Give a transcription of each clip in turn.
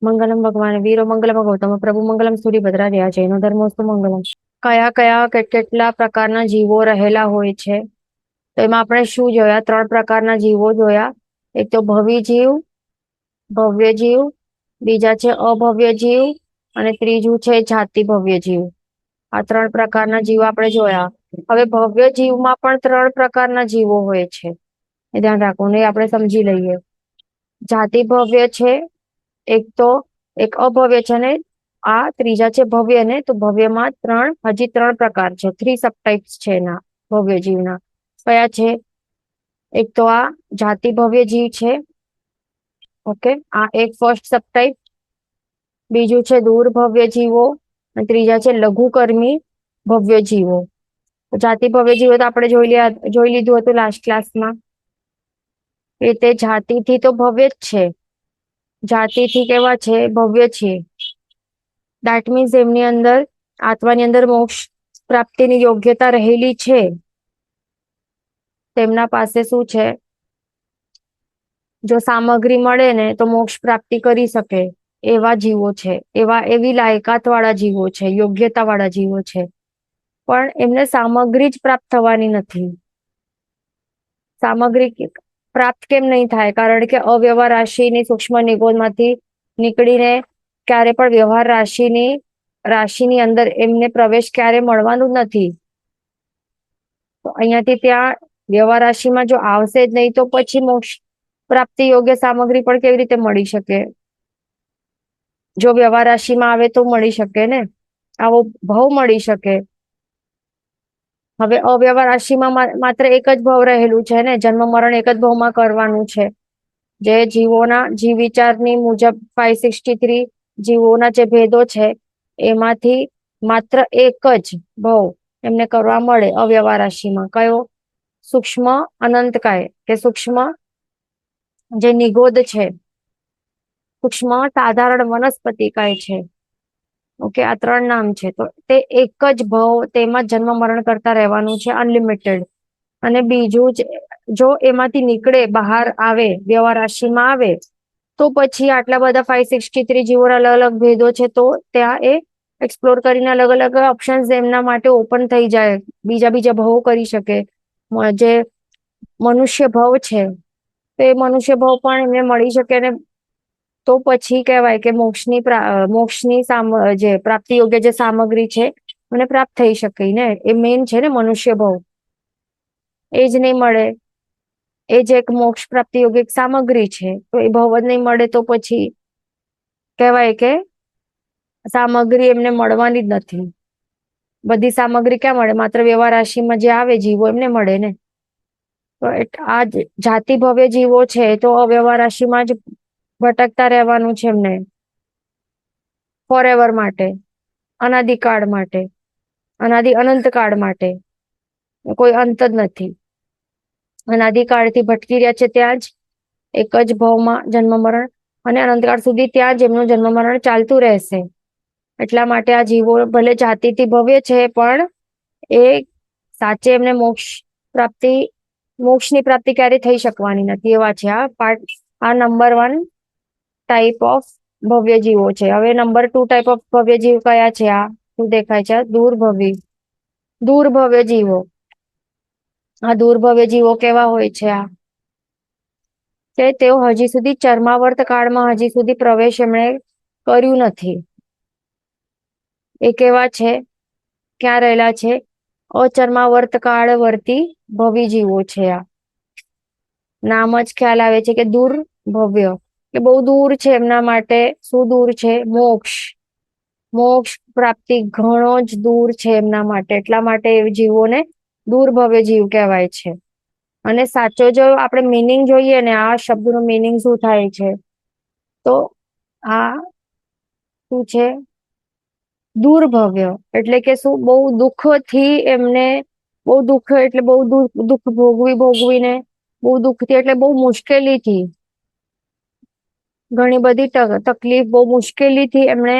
મંગલમ ભગવાન વીરો મંગલમ ગૌતમ પ્રભુ મંગલમ સૂર્યભદ્રા રહ્યા જૈનો ધર્મોસ્તુ મંગલમ. કયા કયા કેટલા પ્રકારના જીવો રહેલા હોય છે, તો એમાં આપણે શું જોયા? 3 પ્રકારના જીવો જોયા. એક તો ભવી જીવ, ભવ્ય જીવ, બીજા છે અભવ્ય જીવ, અને ત્રીજું છે જાતિ ભવ્ય જીવ. આ 3 પ્રકારના જીવ આપણે જોયા. હવે ભવ્ય જીવમાં પણ 3 પ્રકારના જીવો હોય છે, એ ધ્યાન રાખવું ને આપણે સમજી લઈએ. જાતિ ભવ્ય છે, એક અભવ્ય છે, ને આ ત્રીજા છે ભવ્ય. ને તો ભવ્યમાં હજી 3 પ્રકાર છે, 3 સબટાઇપ્સ છે એના ભવ્ય જીવના. કયા છે? એક તો આ જાતિ ભવ્ય જીવ છે, ઓકે, આ એક ફર્સ્ટ સબટાઇપ. બીજું છે દૂર ભવ્ય જીવો, અને ત્રીજા છે લઘુકર્મી ભવ્ય જીવો. જાતિ ભવ્ય જીવો તો આપણે જોઈ લીધું હતું લાસ્ટ ક્લાસમાં. એ તે જાતિથી તો ભવ્ય જ છે, જાતિથી કેવા છે? ભવ્ય છે. દેટ મીન્સ એમની અંદર, આત્માની અંદર મોક્ષ પ્રાપ્તિની યોગ્યતા રહેલી છે. તેમના પાસે શું છે? જો સામગ્રી મળે ને તો મોક્ષ પ્રાપ્તિ કરી શકે એવા જીવો છે, એવી લાયકાત વાળા જીવો છે, યોગ્યતા વાળા જીવો છે. પણ એમને સામગ્રી જ પ્રાપ્ત થવાની નથી. સામગ્રી પ્રાપ્ત કેમ નહીં થાય? કારણ કે અવ્યવહાર રાશિની સૂક્ષ્મ નિગોદમાંથી નીકળીને ક્યારે પણ વ્યવહાર રાશિની અંદર એમને પ્રવેશ ક્યારે મળવાનું જ નથી. તો અહીંયાથી ત્યાં વ્યવહાર રાશિમાં જો આવશે જ નહીં, તો પછી મોક્ષ પ્રાપ્તિ યોગ્ય સામગ્રી પણ કેવી રીતે મળી શકે? જો વ્યવહાર રાશિમાં આવે તો મળી શકે ને, આવો ભાવ મળી શકે. હવે અવ્યવહાર રાશિમાં માત્ર એક જ ભાવ રહેલું છે ને, જન્મ મરણ એક જ ભાવમાં કરવાનું છે. જે જીવોના જીવ વિચારની મુજબ 563 જીવોના જે ભેદો છે, એમાંથી માત્ર એક જ ભાવ એમને કરવા મળે અવ્યવહાર રાશિમાં. કયો? સૂક્ષ્મ અનંતકાય, કે સૂક્ષ્મ જે નિગોદ છે, સૂક્ષ્મ સાધારણ વનસ્પતિકાય છે. ઓકે, આ 3 નામ છે. તો તે એક જ ભાવ, તેમાં જન્મ મરણ કરતા રહેવાનું છે, અનલિમિટેડ. અને બીજું જો એમાંથી નીકળે, બહાર આવે, વ્યવહાર રાશિમાં આવે, તો પછી આટલા બધા 563 જીવોના અલગ અલગ ભેદો છે, તો ત્યાં એ એક્સપ્લોર કરીને અલગ અલગ ઓપ્શન્સ એમના માટે ઓપન થઈ જાય, બીજા ભાવો કરી શકે. જે મનુષ્ય ભાવ છે, તો એ મનુષ્ય ભાવ પણ એમને મળી શકે ને. તો પછી કહેવાય કે મોક્ષની જે પ્રાપ્તિ યોગ્ય જે સામગ્રી છે મને પ્રાપ્ત થઈ શકે ને. એ મેઇન છે ને મનુષ્ય ભાવ. એ જ નહીં મળે, એ જ એક મોક્ષ પ્રાપ્તિ યોગ્ય સામગ્રી છે, તો એ ભાવ જ નહીં મળે, તો પછી કહેવાય કે સામગ્રી એમને મળવાની જ નથી. બધી સામગ્રી ક્યાં મળે? માત્ર વ્યવહાર રાશિમાં જે આવે જીવો એમને મળે ને. તો આ જાતિ ભવ્ય જીવો છે, તો અવ્યવહાર રાશિમાં જ ભટકતા રહેવાનું છે એમને, ફોર એવર માટે, અનાદિકાળ માટે, અનંતકાળ માટે. કોઈ અંત જ નથી. અનાદિકાળથી ભટકી રહ્યા છે ત્યાં જ, એક જ ભાવમાં જન્મ મરણ, અને અનંતકાળ સુધી ત્યાં જ એમનું જન્મ મરણ ચાલતું રહેશે. એટલા માટે આ જીવો ભલે જાતિથી ભવ્ય છે, પણ એ સાચે એમને મોક્ષની પ્રાપ્તિ ક્યારે થઈ શકવાની નથી, એવા છે. આ નંબર 1 ટાઈપ ઓફ ભવ્ય જીવો છે. હવે નંબર 2 ટાઈપ ઓફ ભવ્ય જીવ કયા છે? આ શું દેખાય છે? દૂરભવ્ય જીવો. આ દૂરભવ્ય જીવો કેવા હોય છે? કે તેઓ હજી સુધી ચર્માવર્ત કાળમાં હજી સુધી પ્રવેશ એમણે કર્યું નથી. એ કેવા છે? ક્યાં રહેલા છે? અચર્માવર્ત કાળવર્તી ભવી જીવો છે. આ નામ જ ખ્યાલ આવે છે કે દૂર ભવ્ય, કે બહુ દૂર છે એમના માટે. શું દૂર છે? મોક્ષ પ્રાપ્તિ ઘણો જ દૂર છે એમના માટે. એટલા માટે એ જીવોને દૂરભવ્ય જીવ કહેવાય છે. અને સાચો જો આપણે મિનિંગ જોઈએ ને, આ શબ્દનો મિનિંગ શું થાય છે, તો આ શું છે? દુર્ભવ્ય એટલે કે શું? બહુ દુઃખથી એમને, બહુ દુઃખ એટલે બહુ દુઃખ ભોગવીને, બહુ દુઃખથી એટલે બહુ મુશ્કેલીથી, ઘણી બધી તકલીફ, બહુ મુશ્કેલીથી એમને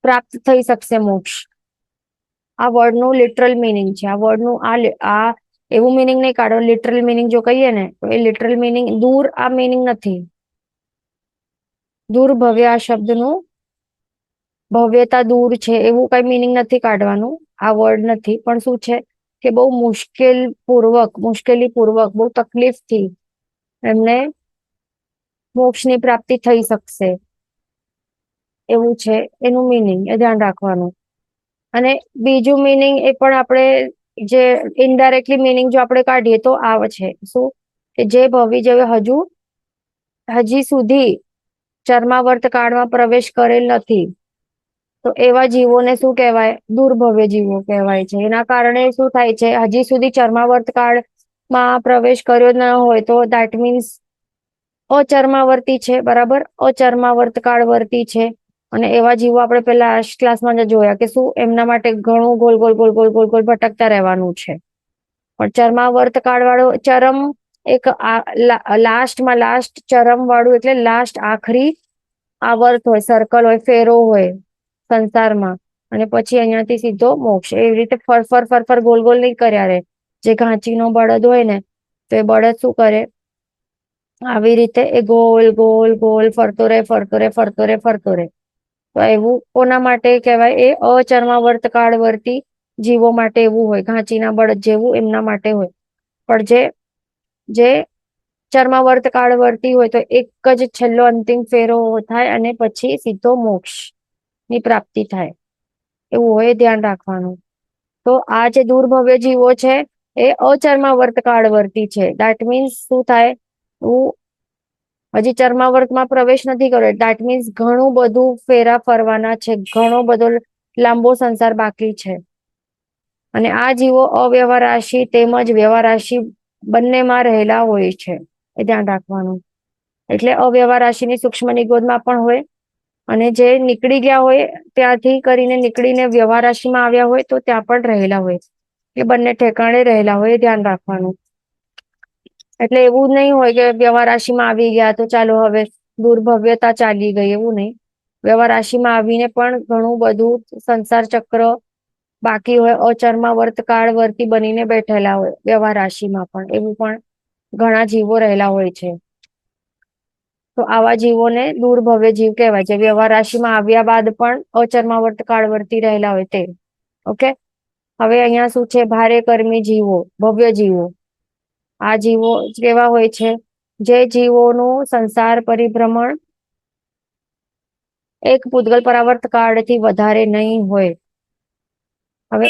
પ્રાપ્ત થઈ શકશે મોક્ષ. આ વર્ડનું લિટરલ મિનિંગ છે. આ વર્ડનું આ એવું મિનિંગ નહીં કાઢો. લિટરલ મિનિંગ જો કહીએ ને, તો એ લિટરલ મિનિંગ દૂર આ મિનિંગ નથી. દૂર ભવ્ય આ શબ્દનું ભવ્યતા દૂર છે એવું કઈ મિનિંગ નથી કાઢવાનું, આ વર્ડ નથી, પણ શું છે કે બહુ મુશ્કેલી પૂર્વક બહુ તકલીફથી એમને મોક્ષની પ્રાપ્તિ થઈ શકશે એવું છે એનું મિનિંગ, એ ધ્યાન રાખવાનું. અને બીજું મિનિંગ એ પણ આપણે જે ઇનડાયરેક્ટલી મિનિંગ જો આપણે કાઢીએ તો આવે છે શું કે જે ભવિજ્ય હજી સુધી ચર્માવર્ત કાળમાં પ્રવેશ કરેલ નથી, તો એવા જીવોને શું કહેવાય? દુર્ભવ્ય જીવો કહેવાય છે. એના કારણે શું થાય છે, હજી સુધી ચર્માવર્ત કાળમાં પ્રવેશ કર્યો ન હોય તો દેટ મીન્સ અચર્માવર્તી છે, બરાબર? અચર્માવર્ત કાળવર્તી છે. અને એવા જીવો આપણે પેલા ક્લાસમાં જોયા કે શું એમના માટે ઘણું ગોલ ગોલ ગોલ ગોલ ગોલ ગોલ ભટકતા રહેવાનું છે. પણ ચર્માવર્ત કાળ વાળો ચરમ એક લાસ્ટ ચરમ વાળું એટલે લાસ્ટ આખરી આવર્ત હોય, સર્કલ હોય, ફેરો હોય સંસારમાં, અને પછી અહીંયાથી સીધો મોક્ષ. એવી રીતે ફર ગોલ ગોલ નહીં કર્યા રે. જે ઘાંચીનો બળદ હોય ને, તો એ બળદ શું કરે? આવી રીતે એ ગોલ ગોલ ગોલ ફરતો રહે. તો એવું કોના માટે કહેવાય? એ અચર્માવર્ત કાળવર્તી જીવો માટે એવું હોય, ઘાંચીના બળદ જેવું એમના માટે હોય. પણ જે ચર્માવર્ત કાળવર્તી હોય તો એક જ છેલ્લો અંતિમ ફેરો થાય અને પછી સીધો મોક્ષ ની પ્રાપ્તિ થાય એવું હોય, ધ્યાન રાખવાનું. તો આ જે દુર્ભવ્ય જીવો છે એ અચર્માવર્ત કાળવર્તી છે. દેટ મીન્સ શું થાય? હજી ચર્માવર્તમાં પ્રવેશ નથી કર્યો, દેટ મીન્સ ઘણું બધું ફેરા ફરવાના છે, ઘણો બધો લાંબો સંસાર બાકી છે. અને આ જીવો અવ્યવહાર રાશિ તેમજ વ્યવહાર રાશિ બંનેમાં રહેલા હોય છે, એ ધ્યાન રાખવાનું. એટલે અવ્યવહાર રાશિની સૂક્ષ્મ નિગોદમાં પણ હોય, અને જે નીકળી ગયા હોય ત્યાંથી કરીને નીકળીને વ્યવહાર રાશિમાં આવ્યા હોય તો ત્યાં પણ રહેલા હોય, એ બંને ઠેકાણે રહેલા હોય, એ ધ્યાન રાખવાનું. એટલે એવું નહીં હોય કે વ્યવહાર રાશિમાં આવી ગયા તો ચાલો હવે દુર્ભવ્યતા ચાલી ગઈ, એવું નહીં. વ્યવહાર રાશિમાં આવીને પણ ઘણું બધું સંસાર ચક્ર બાકી હોય, અચર્માવર્ત કાળવર્તી બનીને બેઠેલા હોય વ્યવહાર રાશિમાં પણ, એવું પણ ઘણા જીવો રહેલા હોય છે. તો આવા જીવોને દુર્ભવ્ય જીવ કહેવાય છે. વ્યવહાર રાશિમાં આવ્યા બાદ પણ અચર્માવર્ત કાળવર્તી રહેલા હોય તે. ઓકે, હવે અહીંયા શું છે? ભારે કર્મી જીવો, ભવ્ય જીવો. આ જીવો કેવા હોય છે? જે જીવોનું સંસાર પરિભ્રમણ એક પૂતગલ પરાવર્ત કાળથી વધારે નહીં હોય. હવે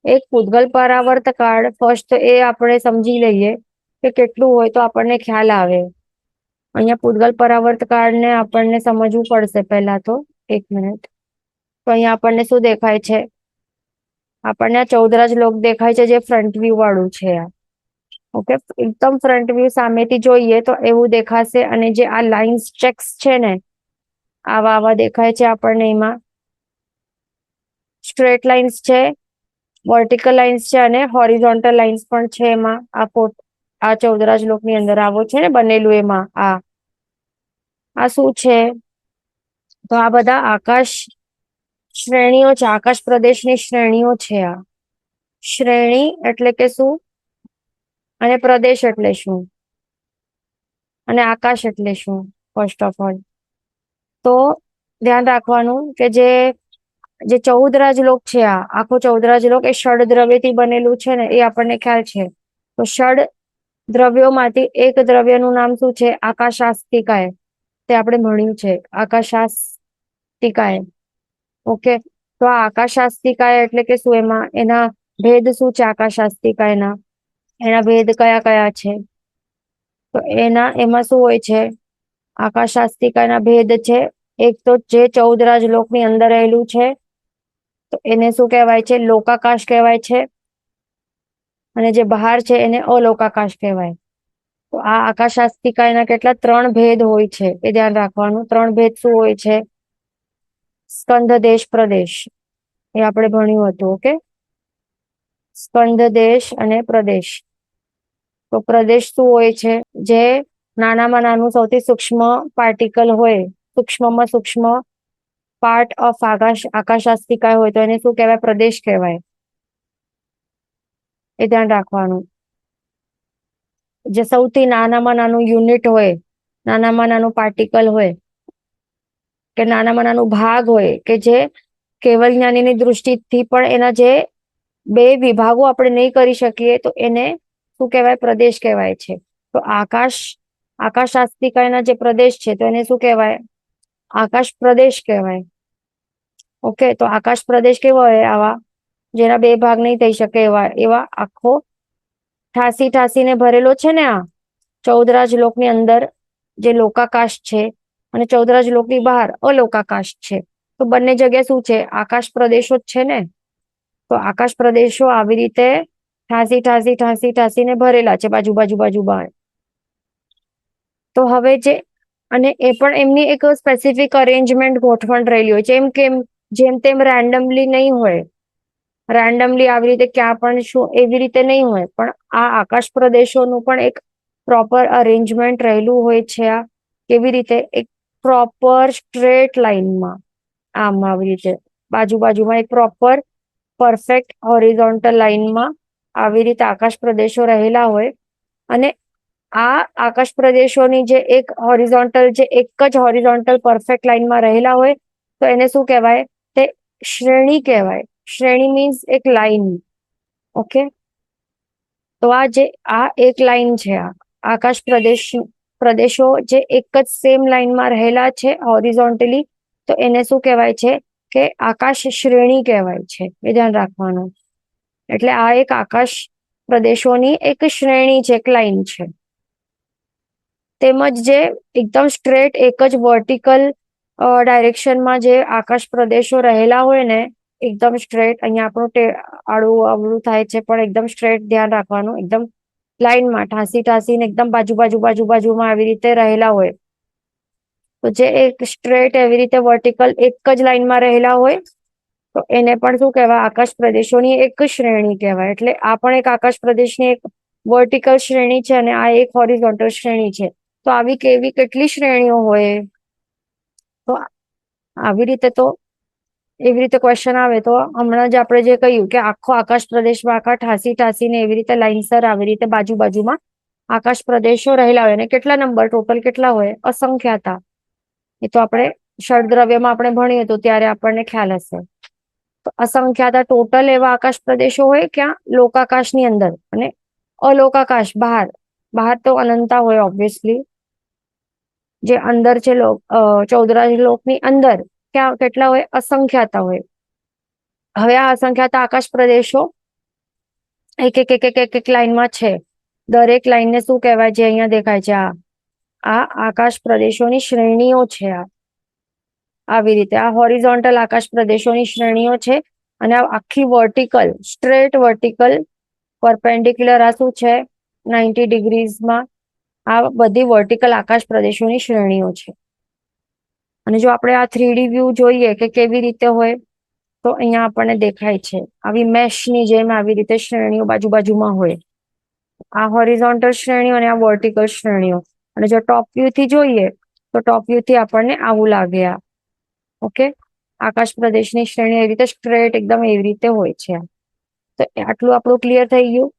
એક પૂતગલ પરાવર્ત કાળ ફર્સ્ટ એ આપણે સમજી લઈએ કે કેટલું હોય તો આપણને ખ્યાલ આવે. અહીંયા પૂતગલ પરાવર્ત કાળને આપણને સમજવું પડશે પહેલા તો. એક મિનિટ. તો અહીંયા આપણને શું દેખાય છે? આપણને આ 14 જ લોક દેખાય છે, જે ફ્રન્ટ વ્યૂ વાળું છે. ઓકે, એકદમ ફ્રન્ટ વ્યૂ સામેથી જોઈએ તો એવું દેખાશે. અને જે આ લાઇન્સ ચેક્સ છે ને, આવા દેખાય છે આપણને. એમાં સ્ટ્રેટ લાઇન્સ છે, વર્ટિકલ લાઇન્સ છે અને હોરિઝોન્ટલ લાઇન્સ પણ છે. એમાં આ 14 જ લોકની અંદર આવો છે ને બનેલું, એમાં આ શું છે? તો આ બધા આકાશ શ્રેણીઓ છે, આકાશ પ્રદેશની શ્રેણીઓ છે. આ શ્રેણી એટલે કે શું? અને પ્રદેશ એટલે શું? અને આકાશ એટલે શું? ફર્સ્ટ ઓફ ઓલ તો ધ્યાન રાખવાનું કે જે 14 રાજલોક છે, આ આખો 14 રાજલોક એ ષડ દ્રવ્યથી બનેલું છે ને, એ આપણને ખ્યાલ છે. તો ષડ દ્રવ્યોમાંથી એક દ્રવ્યનું નામ શું છે? આકાશાસ્તિકાય. તે આપણે ભણ્યું છે, આકાશાસ્તિકાય. ઓકે, તો આ આકાશાસ્તિકાય એટલે કે શું? એના ભેદ શું છે? આકાશાસ્તિકાયના એના ભેદ કયા કયા છે? તો એમાં શું હોય છે? આકાશાસ્તિકાના ભેદ છે. એક તો જે 14 રાજલોકની અંદર રહેલું છે, તો એને શું કહેવાય છે? લોકાકાશ કહેવાય છે. અને જે બહાર છે એને અલોકાકાશ કહેવાય. તો આ આકાશાસ્તિકાયના કેટલા 3 ભેદ હોય છે, એ ધ્યાન રાખવાનું. 3 ભેદ શું હોય છે? સ્કંધ, દેશ, પ્રદેશ, એ આપણે ભણ્યું હતું. ઓકે, સ્કંધ, દેશ અને પ્રદેશ. તો પ્રદેશ શું હોય છે? જે નાનામાં નાનું સૌથી સૂક્ષ્મ પાર્ટિકલ હોય, સૂક્ષ્મમાં સૂક્ષ્મ પાર્ટ ઓફ આકાશાસ્તિકાય હોય તો એને શું કહેવાય? પ્રદેશ કહેવાય. એ ધ્યાન રાખવાનું. જે સૌથી નાનામાં નાનું યુનિટ હોય, નાનામાં નાનું પાર્ટિકલ હોય, કે નાનામાં નાનું ભાગ હોય કે જે કેવલ જ્ઞાનીની દૃષ્ટિથી પણ એના જે બે વિભાગો આપણે નહીં કરી શકીએ તો એને શું કહેવાય? પ્રદેશ કહેવાય છે. તો આકાશ આસ્તિકાના જે પ્રદેશ છે તો એને શું કહેવાય? આકાશ પ્રદેશ કહેવાય. ઓકે, તો આકાશ પ્રદેશ કેવો હોય? આવા જેના બે ભાગ નહીં થઈ શકે એવા આખો ઠાસીને ભરેલો છે ને આ 14 લોકની અંદર જે લોકાકાશ છે અને 14 લોકની બહાર અલોકાકાશ છે. તો બંને જગ્યા શું છે? આકાશ પ્રદેશો જ છે ને. તો આકાશ પ્રદેશો આવી રીતે ઠાસીને ભરેલા છે બાજુ. તો હવે અને એ પણ એમની એક સ્પેસિફિક અરેન્જમેન્ટ ગોઠવણ રહેલી હોય છે. એમ કેમ જેમ તેમ રેન્ડમલી નહીં હોય. રેન્ડમલી આવી રીતે ક્યાં પણ શું એવી રીતે નહીં હોય, પણ આ આકાશ પ્રદેશોનું પણ એક પ્રોપર અરેન્જમેન્ટ રહેલું હોય છે. આ કેવી રીતે? એક પ્રોપર સ્ટ્રેટ લાઈનમાં, આમ આવી રીતે બાજુમાં એક પ્રોપર પરફેક્ટ હોરિઝોન્ટલ લાઈનમાં આવી રીતે આકાશ પ્રદેશો રહેલા હોય. અને આ આકાશ પ્રદેશોની જે એક જ હોરિઝોન્ટલ પરફેક્ટ લાઈનમાં રહેલા હોય તો એને શું કહેવાય? તે શ્રેણી કહેવાય. શ્રેણી મીન્સ એક લાઈન. ઓકે, તો આ એક લાઈન છે. આ આકાશ પ્રદેશો જે એક જ સેમ લાઈનમાં રહેલા છે હોરિઝોન્ટલી, તો એને શું કહેવાય છે? કે આકાશ શ્રેણી કહેવાય છે. એ ધ્યાન રાખવાનું. એટલે આ એક આકાશ પ્રદેશોની એક શ્રેણી છે, એક લાઈન છે. તેમજ જે એકદમ સ્ટ્રેટ એક જ વર્ટિકલ ડાયરેક્શનમાં જે આકાશ પ્રદેશો રહેલા હોય ને, એકદમ સ્ટ્રેટ, અહીંયા આપણું આડું અવળું થાય છે પણ એકદમ સ્ટ્રેટ ધ્યાન રાખવાનું. એકદમ લાઈનમાં ઠાસીને એકદમ બાજુમાં આવી રીતે રહેલા હોય. તો જે એક સ્ટ્રેટ એવી રીતે વર્ટિકલ એક જ લાઈનમાં રહેલા હોય તો એને પણ શું કહેવાય? આકાશ પ્રદેશોની એક શ્રેણી કહેવાય. એટલે આ પણ એક આકાશ પ્રદેશની એક વર્ટિકલ શ્રેણી છે અને આ એક હોરિઝોન્ટલ શ્રેણી છે. તો આવી કેટલી શ્રેણીઓ હોય? તો આવી રીતે તો એવી રીતે ક્વેશ્ચન આવે તો હમણાં જ આપણે જે કહ્યું કે આખો આકાશ પ્રદેશમાં આખા ઠાસીને એવી રીતે લાઈનસર આવી રીતે બાજુમાં આકાશ પ્રદેશો રહેલા હોય. અને કેટલા નંબર ટોટલ કેટલા હોય? અસંખ્યાતા. એ તો આપણે ષડદ્રવ્યમાં આપણે ભણીએ તો ત્યારે આપણને ખ્યાલ હશે. તો અસંખ્યાતા ટોટલ એવા આકાશ પ્રદેશો હોય ક્યાં? લોકાકાશની અંદર. અને અલોકાકાશ બહાર તો અનંતા હોય ઓબ્વિયસલી. જે અંદર છે 14 લોકની અંદર ક્યાં કેટલા હોય? અસંખ્યાતા હોય. હવે આ અસંખ્યાતા આકાશ પ્રદેશો એક લાઈનમાં છે. દરેક લાઈનને શું કહેવાય? જે અહીંયા દેખાય છે આ આકાશ પ્રદેશોની શ્રેણીઓ છે. આવી રીતે આ હોરિઝોન્ટલ આકાશ પ્રદેશોની શ્રેણીઓ છે. અને આ આખી વર્ટિકલ સ્ટ્રેટ વર્ટિકલ પરપેન્ડિક્યુલર આ શું છે? 90 ડિગ્રીઝમાં આ બધી વર્ટિકલ આકાશ પ્રદેશોની શ્રેણીઓ છે. અને જો આપણે આ 3D વ્યૂ જોઈએ કે કેવી રીતે હોય તો અહીંયા આપણને દેખાય છે આવી મેશની જેમ આવી રીતે શ્રેણીઓ બાજુમાં હોય. આ હોરિઝોન્ટલ શ્રેણીઓ અને આ વર્ટિકલ શ્રેણીઓ. અને જો ટોપ વ્યૂ થી જોઈએ તો ટોપ વ્યૂ થી આપણને આવું લાગે. ઓકે, આકાશ પ્રદેશની શ્રેણી એવી રીતે સ્ટ્રેટ એકદમ એવી રીતે હોય છે. તો આટલું આપણું ક્લિયર થઈ ગયું.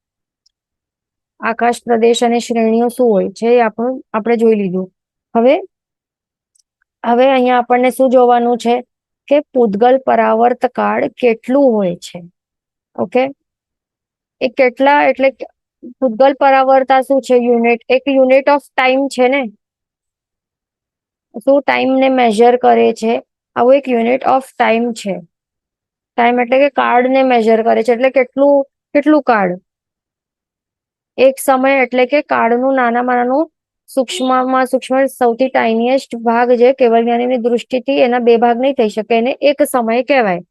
આકાશ પ્રદેશ અને શ્રેણીઓ શું હોય છે એ આપણે જોઈ લીધું. હવે અહીંયા આપણને શું જોવાનું છે કે પૂતગલ પરાવર્ત કાળ કેટલું હોય છે. ઓકે, એ કેટલા એટલે પૂતગલ પરાવર્તા શું છે? યુનિટ, એક યુનિટ ઓફ ટાઈમ છે ને. શું ટાઈમ ને મેઝર કરે છે? આવું એક યુનિટ ઓફ ટાઈમ છે. ટાઈમ એટલે કે કાળને મેઝર કરે છે. એટલે કેટલું કાળ? એક સમય એટલે કે કાળનું નાનામાં નાનું સૂક્ષ્મમાં સૂક્ષ્મ સૌથી ટાઇનીએસ્ટ ભાગ જે કેવલ જ્ઞાનીની દૃષ્ટિથી એના બે ભાગ નહીં થઈ શકે એને એક સમય કહેવાય.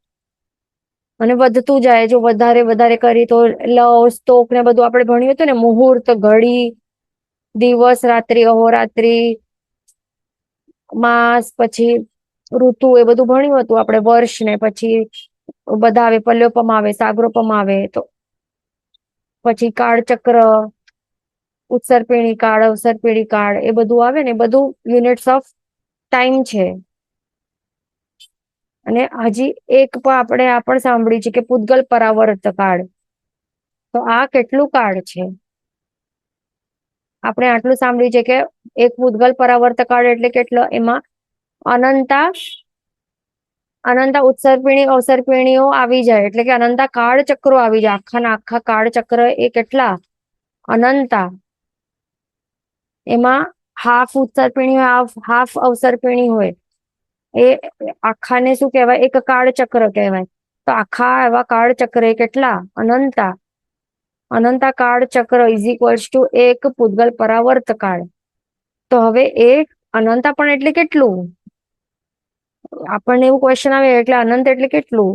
અને વધતું જાય. જો વધારે કરી તો લવ સ્તોક ને બધું આપણે ભણ્યું હતું ને, મુહૂર્ત, ઘડી, દિવસ, રાત્રિ, અહોરાત્રિ, માસ, પછી ઋતુ, એ બધું ભણ્યું હતું આપણે. વર્ષ ને પછી બધા આવે, પલ્યોપમા આવે, સાગરોપમા આવે, તો પછી કાળચક્ર, ઉત્સર્પિણી કાળ, અવસર્પિણી કાળ, એ બધું આવે ને. બધું યુનિટ્સ ઓફ ટાઈમ છે. અને હજી એક પણ આપણે આ પણ સાંભળ્યું છે કે પૂતગલ પરાવર્ત કાળ. તો આ કેટલું કાળ છે? આપણે આટલું સાંભળ્યું છે કે એક પૂતગલ પરાવર્ત કાળ એટલે કેટલો? એમાં અનંતા અનંતા ઉત્સર્પિણી અવસર્પિણીઓ આવી જાય, એટલે કે અનંતા કાળ ચક્રો આવી જાય. આખા આખા કાળ ચક્ર એ કેટલા? અનંતા. એમાં હાફ ઉત્સર્પિણી હાફ અવસર્પિણી હોય. એ આખાને શું કહેવાય? એક કાળ ચક્ર કહેવાય. તો આખા એવા કાળ ચક્ર એ કેટલા? અનંતા. અનંતા કાળ ચક્ર ઇઝ ઇક્વલ્સ ટુ એક પૂતગલ પરાવર્ત કાળ. તો હવે એ અનંતા પણ એટલે કેટલું? આપણને એવું ક્વેશ્ચન આવે એટલે અનંત એટલે કેટલું?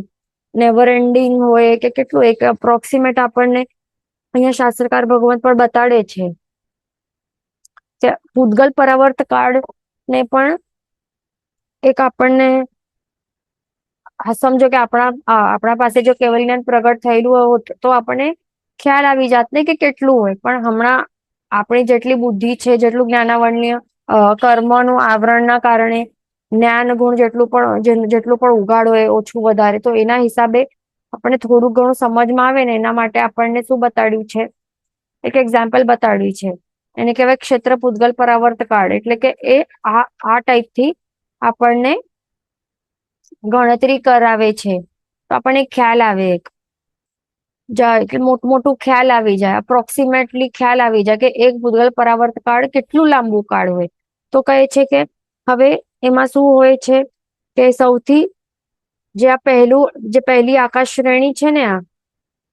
નેવર એન્ડિંગ હોય કે કેટલું? એક અપ્રોક્સિમેટ આપણને અહીંયા શાસ્ત્રકાર ભગવંત પણ બતાડે છે. પૂતગલ પરાવર્ત કાળ ને પણ એક આપણને સમજો કે આપણા પાસે જો કેવલ જ્ઞાન પ્રગટ થયેલું હોત તો આપણને ખ્યાલ આવી જાત ને કે કેટલું હોય. પણ હમણાં આપણી જેટલી બુદ્ધિ છે, જેટલું જ્ઞાનાવન્ય કર્મનું આવરણના કારણે જ્ઞાન ગુણ જેટલું પણ ઉગાડ હોય, ઓછું વધારે, તો એના હિસાબે આપણને થોડું ઘણું સમજમાં આવે ને, એના માટે આપણને શું બતાડ્યું છે? એક એક્ઝામ્પલ બતાડ્યું છે. એને કહેવાય ક્ષેત્ર પૂતગલ પરાવર્ત કાળ. એટલે કે એ આ ટાઈપથી આપણને ગણતરી કરાવે છે. તો આપણને ખ્યાલ આવે, એટલે મોટું ખ્યાલ આવી જાય, અપ્રોક્સિમેટલી ખ્યાલ આવી જાય કે એક પૂતગલ પરાવર્ત કાળ કેટલું લાંબુ કાળ હોય. તો કહે છે કે હવે એમાં શું હોય છે કે સૌથી જે પહેલી આકાશ શ્રેણી છે ને,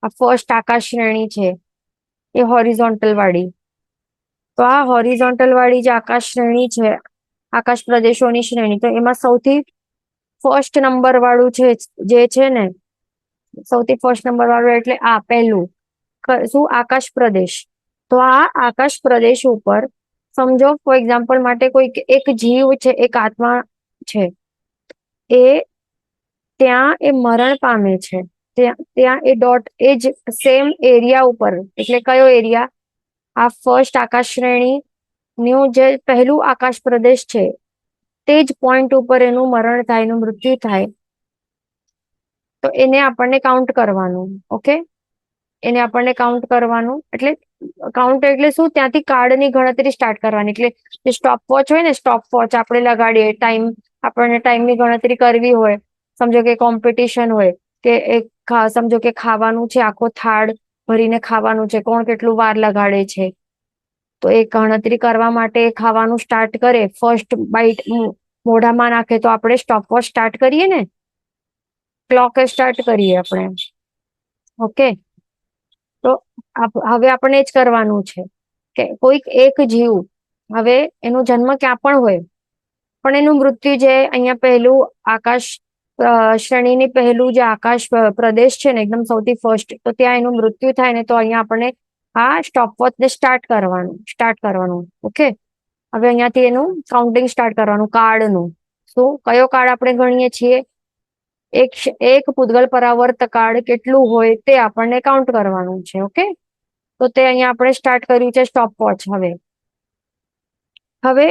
આ ફર્સ્ટ આકાશ શ્રેણી છે એ હોરિઝોન્ટલ વાળી. તો આ હોરિઝોન્ટલ વાળી જે આકાશ શ્રેણી છે, આકાશ પ્રદેશોની શ્રેણી, તો એમાં સૌથી ફર્સ્ટ નંબર વાળું છે જે છે ને, સૌથી ફર્સ્ટ નંબર વાળું એટલે આ પહેલું શું? આકાશ પ્રદેશ. તો આ આકાશ પ્રદેશ ઉપર સમજો ફોર એક્ઝામ્પલ માટે કોઈ એક જીવ છે, એક આત્મા છે, એ ત્યાં એ મરણ પામે છે. ત્યાં એ એ જ સેમ એરિયા ઉપર, એટલે કયો એરિયા? આ ફર્સ્ટ આકાશ શ્રેણી નું જે પહેલું આકાશ પ્રદેશ છે, તે જ પોઈન્ટ ઉપર એનું મરણ થાય, એનું મૃત્યુ થાય. તો એને આપણને કાઉન્ટ કરવાનું. ઓકે, એને આપણને કાઉન્ટ કરવાનું. એટલે કાઉન્ટ એટલે શું? ત્યાંથી કાર્ડની ગણતરી સ્ટાર્ટ કરવાની. એટલે જે સ્ટોપ વોચ હોય ને, સ્ટોપ વોચ આપણે લગાડીએ, આપણને ટાઈમની ગણતરી કરવી હોય. સમજો કે કોમ્પિટિશન હોય કે સમજો કે ખાવાનું છે, આખો થાળ ભરીને ખાવાનું છે, કોણ કેટલું વાર લગાડે છે. તો એ ગણતરી કરવા માટે ખાવાનું સ્ટાર્ટ કરે, ફર્સ્ટ બાઈટ મોઢામાં નાખે તો આપણે સ્ટોપ વોચ સ્ટાર્ટ કરીએ ને, ક્લોક સ્ટાર્ટ કરીએ આપણે. ઓકે, તો હવે આપણે જ કરવાનું છે કે કોઈક એક જીવ, હવે એનો જન્મ ક્યાં પણ હોય, પણ એનું મૃત્યુ જે અહીંયા પહેલું આકાશ શ્રેણીની પહેલું જે આકાશ પ્રદેશ છે ને, એકદમ સૌથી ફર્સ્ટ, તો ત્યાં એનું મૃત્યુ થાય ને, તો અહીંયા આપણે આ સ્ટોપવોચ ને સ્ટાર્ટ કરવાનું. ઓકે, હવે અહીંયાથી એનું કાઉન્ટિંગ સ્ટાર્ટ કરવાનું. કાળનું શું? કયો કાળ આપણે ગણીએ છીએ? એક પૂતગલ પરાવર્ત કાળ કેટલું હોય તે આપણને કાઉન્ટ કરવાનું છે. ઓકે, તો તે અહીંયા આપણે સ્ટાર્ટ કર્યું છે સ્ટોપવોચ. હવે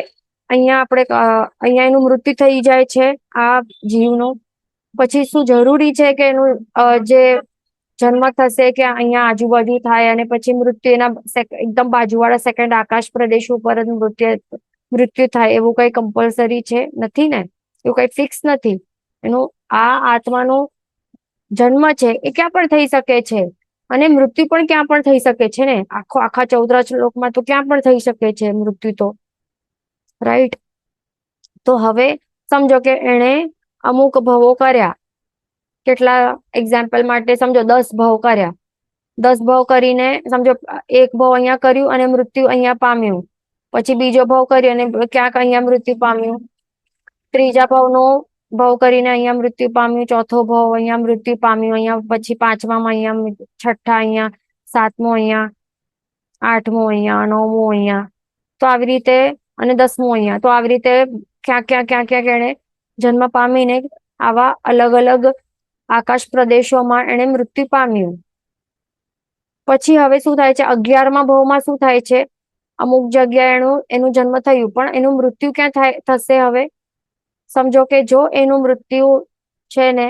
અહીંયા એનું મૃત્યુ થઈ જાય છે આ જીવનું. પછી શું જરૂરી છે કે એનું જે જન્મ થશે કે અહીંયા આજુબાજુ થાય અને પછી મૃત્યુ એના એકદમ બાજુવાળા સેકન્ડ આકાશ પ્રદેશ ઉપર મૃત્યુ થાય, એવું કઈ કમ્પલસરી છે? નથી ને, એવું કઈ ફિક્સ નથી. એનું આ આત્માનો જન્મ છે એ ક્યાં પણ થઈ શકે છે, અને મૃત્યુ પણ ક્યાં પણ થઈ શકે છે ને. આખા 14 શ્લોકમાં તો ક્યાં પણ થઈ શકે છે મૃત્યુ તો, રાઈટ? તો હવે સમજો કે એને અમુક ભવો કર્યા. કેટલા? એક્ઝામ્પલ માટે સમજો 10 ભવ કર્યા. 10 ભવ કરીને સમજો એક ભવ અહીંયા કર્યું અને મૃત્યુ અહીંયા પામ્યું. પછી બીજો ભવ કર્યો અને ક્યાંક અહીંયા મૃત્યુ પામ્યું. ત્રીજા ભવનો ભવ કરીને અહીંયા મૃત્યુ પામ્યું. ચોથો ભવ અહીંયા મૃત્યુ પામ્યું. અહીંયા પછી પાંચમામાં અહીંયા, છઠ્ઠા અહીંયા, સાતમો અહીંયા, આઠમો અહીંયા, નવમો અહીંયા, તો આવી રીતે, અને 10મો અહીંયા. તો આવી રીતે ક્યાંક એને જન્મ પામીને આવા અલગ અલગ આકાશ પ્રદેશોમાં એને મૃત્યુ પામ્યું. પછી હવે શું થાય છે? 11મા ભવમાં શું થાય છે? અમુક જગ્યાએ એનું જન્મ થયું, પણ એનું મૃત્યુ ક્યાં થશે? હવે સમજો કે જો એનું મૃત્યુ છે ને,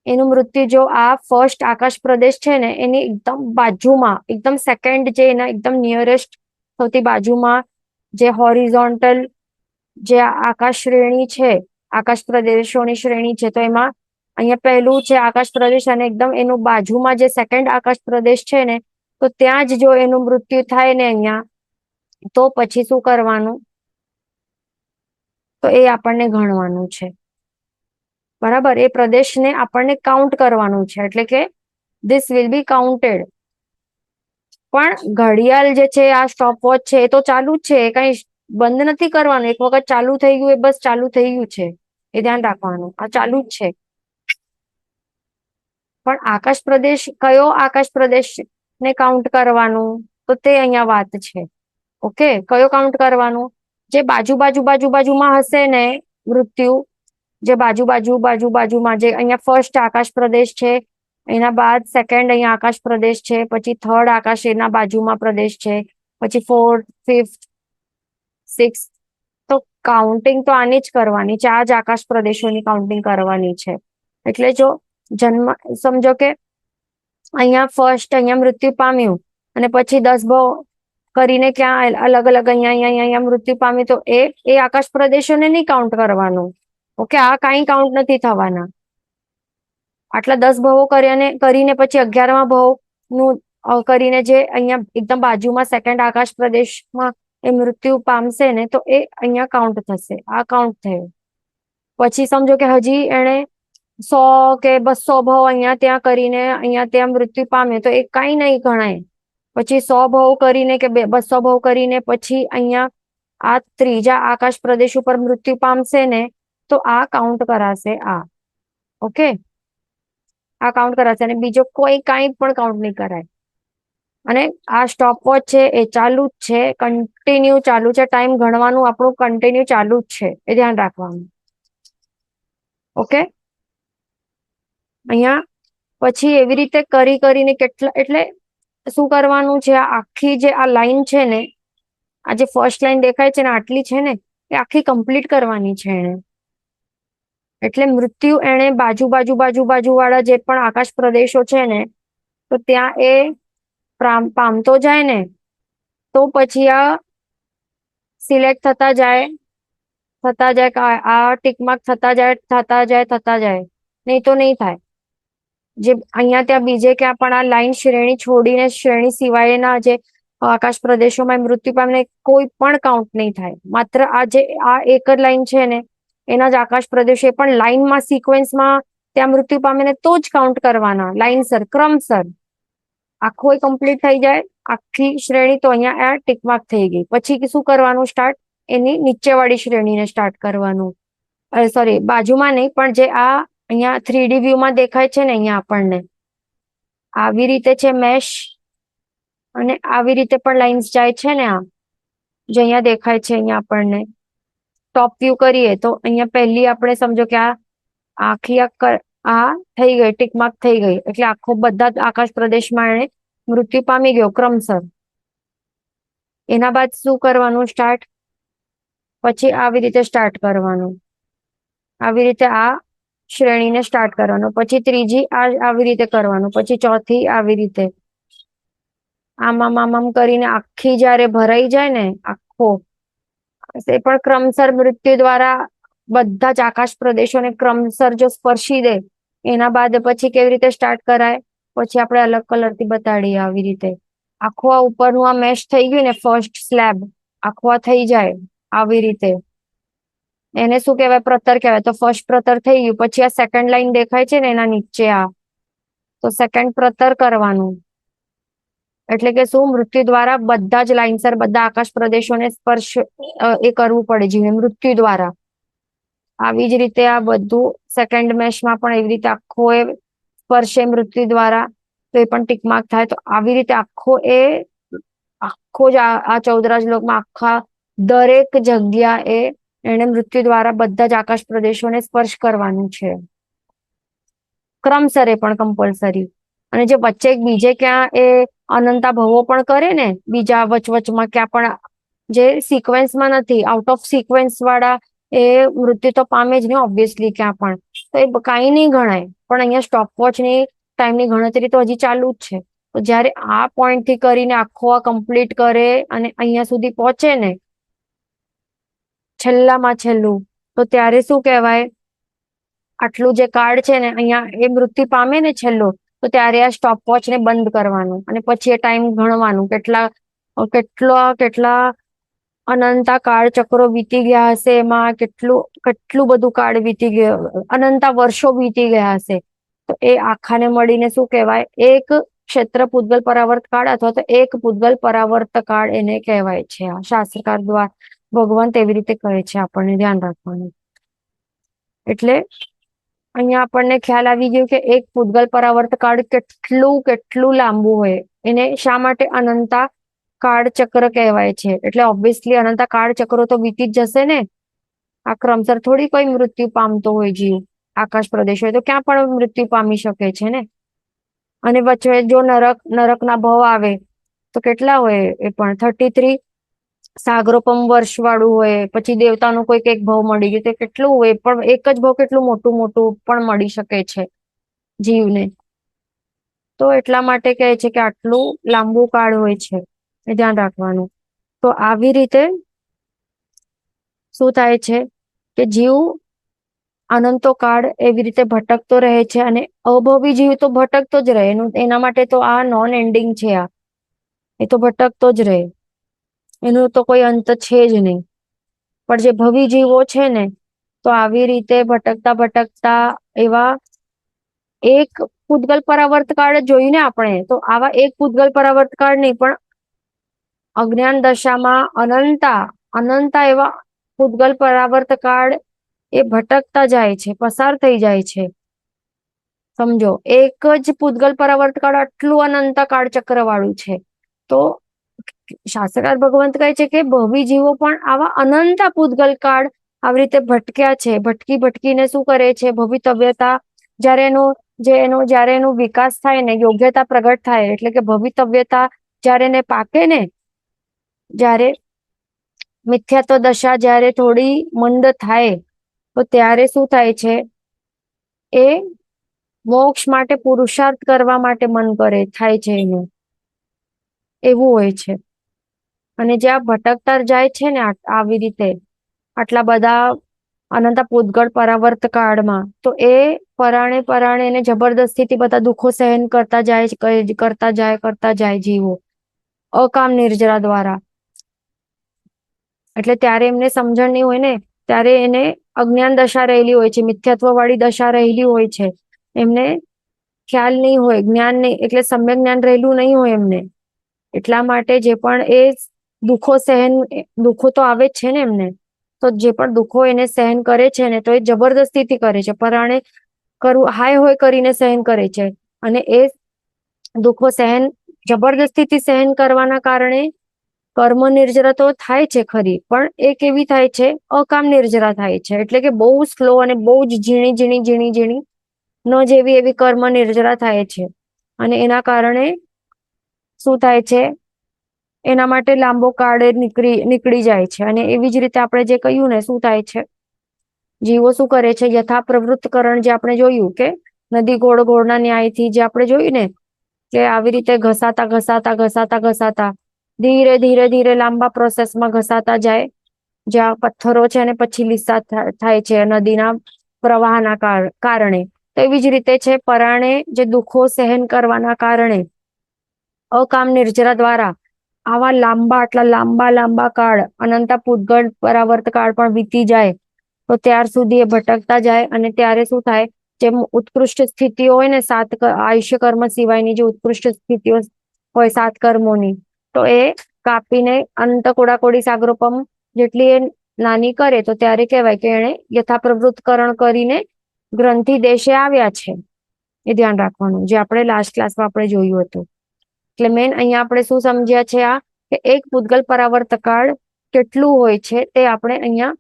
એનું મૃત્યુ જો આ ફર્સ્ટ આકાશ પ્રદેશ છે ને, એની એકદમ બાજુમાં, એકદમ સેકન્ડ જે એના એકદમ નિયરેસ્ટ સૌથી બાજુમાં જે હોરિઝોન્ટલ જે આકાશ શ્રેણી છે, આકાશ પ્રદેશોની શ્રેણી છે, તો એમાં અહીંયા પહેલું છે આકાશ પ્રદેશ અને એકદમ એનું બાજુમાં જે સેકન્ડ આકાશ પ્રદેશ છે ને, તો ત્યાં જ જો એનું મૃત્યુ થાય ને અહીંયા, તો પછી શું કરવાનું, તો એ આપણને ગણવાનું છે. બરાબર, એ પ્રદેશને આપણને કાઉન્ટ કરવાનું છે, એટલે કે ધીસ વિલ બી કાઉન્ટેડ. પણ ઘડિયાળ જે છે, આ સ્ટોપવોચ છે, એ તો ચાલુ જ છે, કઈ બંધ નથી કરવાનું. એક વખત ચાલુ થઈ ગયું એ બસ ચાલુ થઈ ગયું છે, એ ધ્યાન રાખવાનું, આ ચાલુ જ છે. પણ આકાશ પ્રદેશ, કયો આકાશ પ્રદેશ ને કાઉન્ટ કરવાનું, તો તે અહીંયા વાત છે. ઓકે, કયો કાઉન્ટ કરવાનું, જે બાજુમાં હશે ને મૃત્યુ, જે બાજુમાં, જે અહીંયા ફર્સ્ટ આકાશ પ્રદેશ છે, એના બાદ સેકન્ડ અહીંયા આકાશ પ્રદેશ છે, પછી થર્ડ આકાશ એના બાજુમાં પ્રદેશ છે, પછી ફોર્થ, ફિફ્થ, સિક્સ. તો કાઉન્ટિંગ તો આની જ કરવાની છે, આ જ આકાશ પ્રદેશોની કાઉન્ટિંગ કરવાની છે. એટલે જો જન્મ, સમજો કે અહીંયા ફર્સ્ટ અહીંયા મૃત્યુ પામ્યું અને પછી 10 ભાવ કરીને ક્યાં અલગ અલગ અહીંયા મૃત્યુ પામ્યું, તો એ આકાશ પ્રદેશોને નહીં કાઉન્ટ કરવાનું. ઓકે, આ કઈ કાઉન્ટ નથી થવાના. આટલા 10 ભાવો કરીને પછી 11મા ભાવ નું કરીને જે અહીંયા એકદમ બાજુમાં સેકન્ડ આકાશ પ્રદેશમાં એ મૃત્યુ પામશે ને, તો એ અહીંયા કાઉન્ટ થશે. આ કાઉન્ટ થયું. પછી સમજો કે હજી એને 100 કે 200 ભાવ અહીંયા ત્યાં મૃત્યુ પામે, તો એ કઈ નહીં ગણાય. પછી 100 ભાવ કરીને કે 200 ભાવ કરીને પછી અહીંયા આ ત્રીજા આકાશ પ્રદેશ ઉપર મૃત્યુ પામશે ને, તો આ કાઉન્ટ કરાશે. આ ઓકે, આ કાઉન્ટ કરાશે, અને બીજો કોઈ કઈ પણ કાઉન્ટ નહીં કરાય. અને આ સ્ટોપવોચ છે એ ચાલુ જ છે, કન્ટિન્યુ ચાલુ છે, ટાઈમ ગણવાનું આપણું કન્ટિન્યુ ચાલુ જ છે, એ ધ્યાન રાખવાનું. ઓકે, અહીંયા પછી એવી રીતે કરીને કેટલા, એટલે શું કરવાનું છે, આ આખી જે આ લાઈન છે ને, આ જે ફર્સ્ટ લાઈન દેખાય છે ને, આટલી છે ને, એ આખી કમ્પ્લીટ કરવાની છે એને. એટલે મૃત્યુ એને બાજુ વાળા જે પણ આકાશ પ્રદેશો છે ને, તો ત્યાં એ પામતો જાય ને, તો પછી આ સિલેક્ટ થતા જાય, આ ટીકમાર્ક થતા જાય, નહીં તો નહીં થાય. જે અહીંયા ત્યાં બીજે ક્યાં પણ આ લાઈન શ્રેણી છોડીને શ્રેણી સિવાયના જે આકાશ પ્રદેશોમાં મૃત્યુ પામીને કોઈ પણ કાઉન્ટ નહીં થાય. માત્ર આ એક જ લાઈન છે ને, એના જ આકાશ પ્રદેશો પણ લાઈનમાં સિક્વન્સમાં ત્યાં મૃત્યુ પામીને તો જ કાઉન્ટ કરવાના, લાઈનસર, ક્રમસર. આખો કમ્પ્લીટ થઈ જાય આખી શ્રેણી, તો અહીંયા આ ટીકમાર્ક થઈ ગઈ. પછી શું કરવાનું, સ્ટાર્ટ એની નીચેવાળી શ્રેણીને સ્ટાર્ટ કરવાનું. સોરી, બાજુમાં નહીં, પણ જે આ અહીંયા 3D વ્યૂમાં દેખાય છે ને, અહીંયા આપણને આવી રીતે છે મેશ, અને આવી રીતે પણ લાઇન્સ જાય છે ને, આ જે અહીંયા દેખાય છે, અહીંયા આપણને ટોપ વ્યૂ કરીએ તો અહીંયા પહેલી આપણે સમજો કે આ આખી આ થઈ ગઈ, ટીકમાર્ક થઈ ગઈ, એટલે આખો બધા આકાશ પ્રદેશમાં એને મૃત્યુ પામી ગયો ક્રમશર. એના બાદ શું કરવાનું, સ્ટાર્ટ, પછી આવી રીતે સ્ટાર્ટ કરવાનું, આવી રીતે આ શ્રેણીને સ્ટાર્ટ કરવાનું, પછી ત્રીજી આવી રીતે કરવાનું, પછી ચોથી આવી રીતે, આમ કરીને આખી જયારે ભરાઈ જાય ને, આખો એ પણ ક્રમશર મૃત્યુ દ્વારા બધા જ આકાશ પ્રદેશોને ક્રમશર જો સ્પર્શી દે, એના બાદ પછી કેવી રીતે સ્ટાર્ટ કરાય, પછી આપણે અલગ કલરથી બતાડીએ. આવી રીતે આખો આ ઉપરનું આ મેશ થઈ ગયું ને, ફર્સ્ટ સ્લેબ આખો આ થઈ જાય આવી રીતે, એને શું કહેવાય, પ્રતર કહેવાય. તો ફર્સ્ટ પ્રતર થઈ ગયું, પછી આ સેકન્ડ લાઈન દેખાય છે ને એના નીચે, આ તો સેકન્ડ પ્રતર કરવાનું. એટલે કે શું, મૃત્યુ દ્વારા બધા જ લાઇનસર બધા આકાશ પ્રદેશોને સ્પર્શ એ કરવું પડે જીવને, મૃત્યુ દ્વારા. આવી જ રીતે આ બધું સેકન્ડ મેશમાં પણ એવી રીતે આખો એ સ્પર્શે મૃત્યુ દ્વારા, તો એ પણ ટીકમાર્ક થાય. તો આવી રીતે આખો જ આ 14 રાજલોકમાં આખા દરેક જગ્યા એને મૃત્યુ દ્વારા બધા જ આકાશ પ્રદેશોને સ્પર્શ કરવાનું છે, ક્રમસર, એ પણ કમ્પલસરી. અને જે વચ્ચે બીજે ક્યાં એ અનંતા ભવો પણ કરે ને, બીજા વચમાં ક્યાં પણ જે સિક્વન્સમાં નથી, આઉટ ઓફ સિક્વન્સ વાળા એ મૃત્યુ તો પામે જ ને ઓબ્વિયસલી, ક્યાં પણ, તો એ કઈ નહીં ગણાય. પણ અહીંયા સ્ટોપવોચની ટાઈમની ગણતરી તો હજી ચાલુ જ છે. તો જયારે આ પોઈન્ટ થી કરીને આખો આ કમ્પ્લીટ કરે અને અહીંયા સુધી પહોંચે ને, છેલ્લામાં છેલ્લું, તો ત્યારે શું કહેવાય? આટલું જે કાર્ડ છે ને અહીંયા એ મૃત્યુ પામે ને છેલ્લો, તો ત્યારે આ સ્ટોપ વોચ ને બંધ કરવાનું અને પછી એ ટાઈમ ગણવાનું કેટલા કેટલા અનંતા કાળ ચક્રો વીતી ગયા હશે, એમાં કેટલું કેટલું બધું કાળ વીતી ગયો, અનંતા વર્ષો વીતી ગયા હશે. તો એ આખાને મળીને શું કહેવાય? એક ક્ષેત્ર પૂતગલ પરાવર્ત કાળ અથવા તો એક પૂતગલ પરાવર્ત કાળ એને કહેવાય છે. આ શાસ્ત્રકાર દ્વારા ભગવાન તેવી રીતે કહે છે, આપણને ધ્યાન રાખવાનું. એટલે અહીંયા આપણને ખ્યાલ આવી ગયો કે એક પૂતગલ પરાવર્ત કાળ કેટલું કેટલું લાંબુ હોય, એને શા માટે અનંતા કાળ ચક્ર કહેવાય છે? એટલે ઓબ્વિયસલી અનંતા કાળ ચક્રો તો વીતી જ જશે ને. આ ક્રમસર થોડી કોઈ મૃત્યુ પામતો હોય જીવ. આકાશ પ્રદેશ હોય તો ક્યાં પણ મૃત્યુ પામી શકે છે ને. અને વચ્ચે જો નરકના ભવ આવે તો કેટલા હોય? એ પણ 33 સાગરોપમ વર્ષ વાળું હોય. પછી દેવતાનું કોઈક એક ભાવ મળી ગયું, તે કેટલું હોય? પણ એક જ ભાવ કેટલું મોટું મોટું પણ મળી શકે છે જીવને. તો એટલા માટે કહે છે કે આટલું લાંબુ કાળ હોય છે, એ ધ્યાન રાખવાનું. તો આવી રીતે શું થાય છે કે જીવ અનંતો કાળ એવી રીતે ભટકતો રહે છે, અને અભવી જીવ તો ભટકતો જ રહે. એના માટે તો આ નોન એન્ડિંગ છે. આ એ તો ભટકતો જ રહે, એનું તો કોઈ અંત છે જ નહીં. પણ જે ભવી જીવો છે ને, તો આવી રીતે ભટકતા ભટકતા એવા એક પૂતગલ પરાવર્ત કાળ જોયું ને આપણે, તો આવા એક પૂતગલ પરાવર્ત કાળ નહીં, પણ અજ્ઞાન દશામાં અનંતા એવા પૂતગલ પરાવર્ત કાળ એ ભટકતા જાય છે, પસાર થઈ જાય છે. સમજો, એક જ પૂતગલ પરાવર્ત કાળ આટલું અનંતા કાળ ચક્ર વાળું છે. તો શાસ્ત્રકાર ભગવંત કહે છે કે ભવી જીવો પણ આવા અનંતા પૂતગલ કાળ આવી રીતે ભટક્યા છે. ભટકી ભટકીને શું કરે છે? ભવિતવ્યતા જયારે એનો વિકાસ થાય ને, યોગ્યતા પ્રગટ થાય, એટલે કે ભવિતવ્યતા જયારે એને પાકે ને, જયારે મિથ્યાત્વ દશા જયારે થોડી મંદ થાય, તો ત્યારે શું થાય છે? એ મોક્ષ માટે પુરુષાર્થ કરવા માટે મન થાય છે એનું. એવું હોય છે. અને જ્યાં ભટકતા જાય છે ને આવી રીતે આટલા બધા અનંતા પૂતગળ પરાવર્ત કાળમાં, તો એ પરાણે એને જબરદસ્તીથી બધા દુઃખો સહન કરતા જાય જીવો, અકામ નિર્જરા દ્વારા. એટલે ત્યારે એમને સમજણ નહીં હોય ને, ત્યારે એને અજ્ઞાન દશા રહેલી હોય છે, મિથ્યાત્વ વાળી દશા રહેલી હોય છે. એમને ખ્યાલ નહીં હોય, જ્ઞાન નહીં, એટલે સમ્યક જ્ઞાન રહેલું નહીં હોય એમને. એટલા માટે જે પણ એ દુઃખો તો આવે જ છે ને એમને. તો જે પણ દુઃખો એને સહન કરે છે ને, તો એ જબરદસ્તીથી કરે છે, પરાણે હાય હોય કરીને સહન કરે છે. અને એ દુઃખો જબરદસ્તીથી સહન કરવાના કારણે કર્મ નિર્જરા તો થાય છે ખરી, પણ એ કેવી થાય છે? અકામ નિર્જરા થાય છે. એટલે કે બહુ સ્લો અને બહુ જ ઝીણી ન જેવી એવી કર્મ નિર્જરા થાય છે. અને એના કારણે શું થાય છે? એના માટે લાંબો કાળ નીકળી જાય છે. અને એવી જ રીતે આપણે જે કહ્યું ને, શું થાય છે? જીવો શું કરે છે? યથા પ્રવૃત્તકરણ, જે આપણે જોયું કે નદી ગોળના ન્યાયથી જે આપણે જોયું ને, કે આવી રીતે ઘસાતા ધીરે ધીરે લાંબા પ્રોસેસમાં ઘસાતા જાય, જ્યાં પથ્થરો છે અને પછી લીસા થાય છે નદીના પ્રવાહના કારણે. તો એવી જ રીતે છે, પરાણે જે દુઃખો સહન કરવાના કારણે અકામ નિર્જરા દ્વારા આવા આટલા લાંબા કાળ અનંતા પૂતગળ પરાવર્ત કાળ પણ વીતી જાય, તો ત્યાર સુધી એ ભટકતા જાય. અને ત્યારે શું થાય? જેમ ઉત્કૃષ્ટ સ્થિતિઓ હોય ને, આયુષ્ય કર્મ સિવાયની જે ઉત્કૃષ્ટ સ્થિતિઓ હોય 7 કર્મોની, તો એ કાપીને અંત કોડાકોડી સાગરોપમ જેટલી એ નાની કરે, તો ત્યારે કહેવાય કે એને યથાપ્રવૃત્તકરણ કરીને ગ્રંથિ દેશે આવ્યા છે. એ ધ્યાન રાખવાનું, જે આપણે લાસ્ટ ક્લાસમાં આપણે જોયું હતું. એટલે મેન અહીંયા આપણે શું સમજ્યા છે? આ કે એક પૂતગલ પરાવર્ત કાળ કેટલું હોય છે, તે આપણે અહીંયા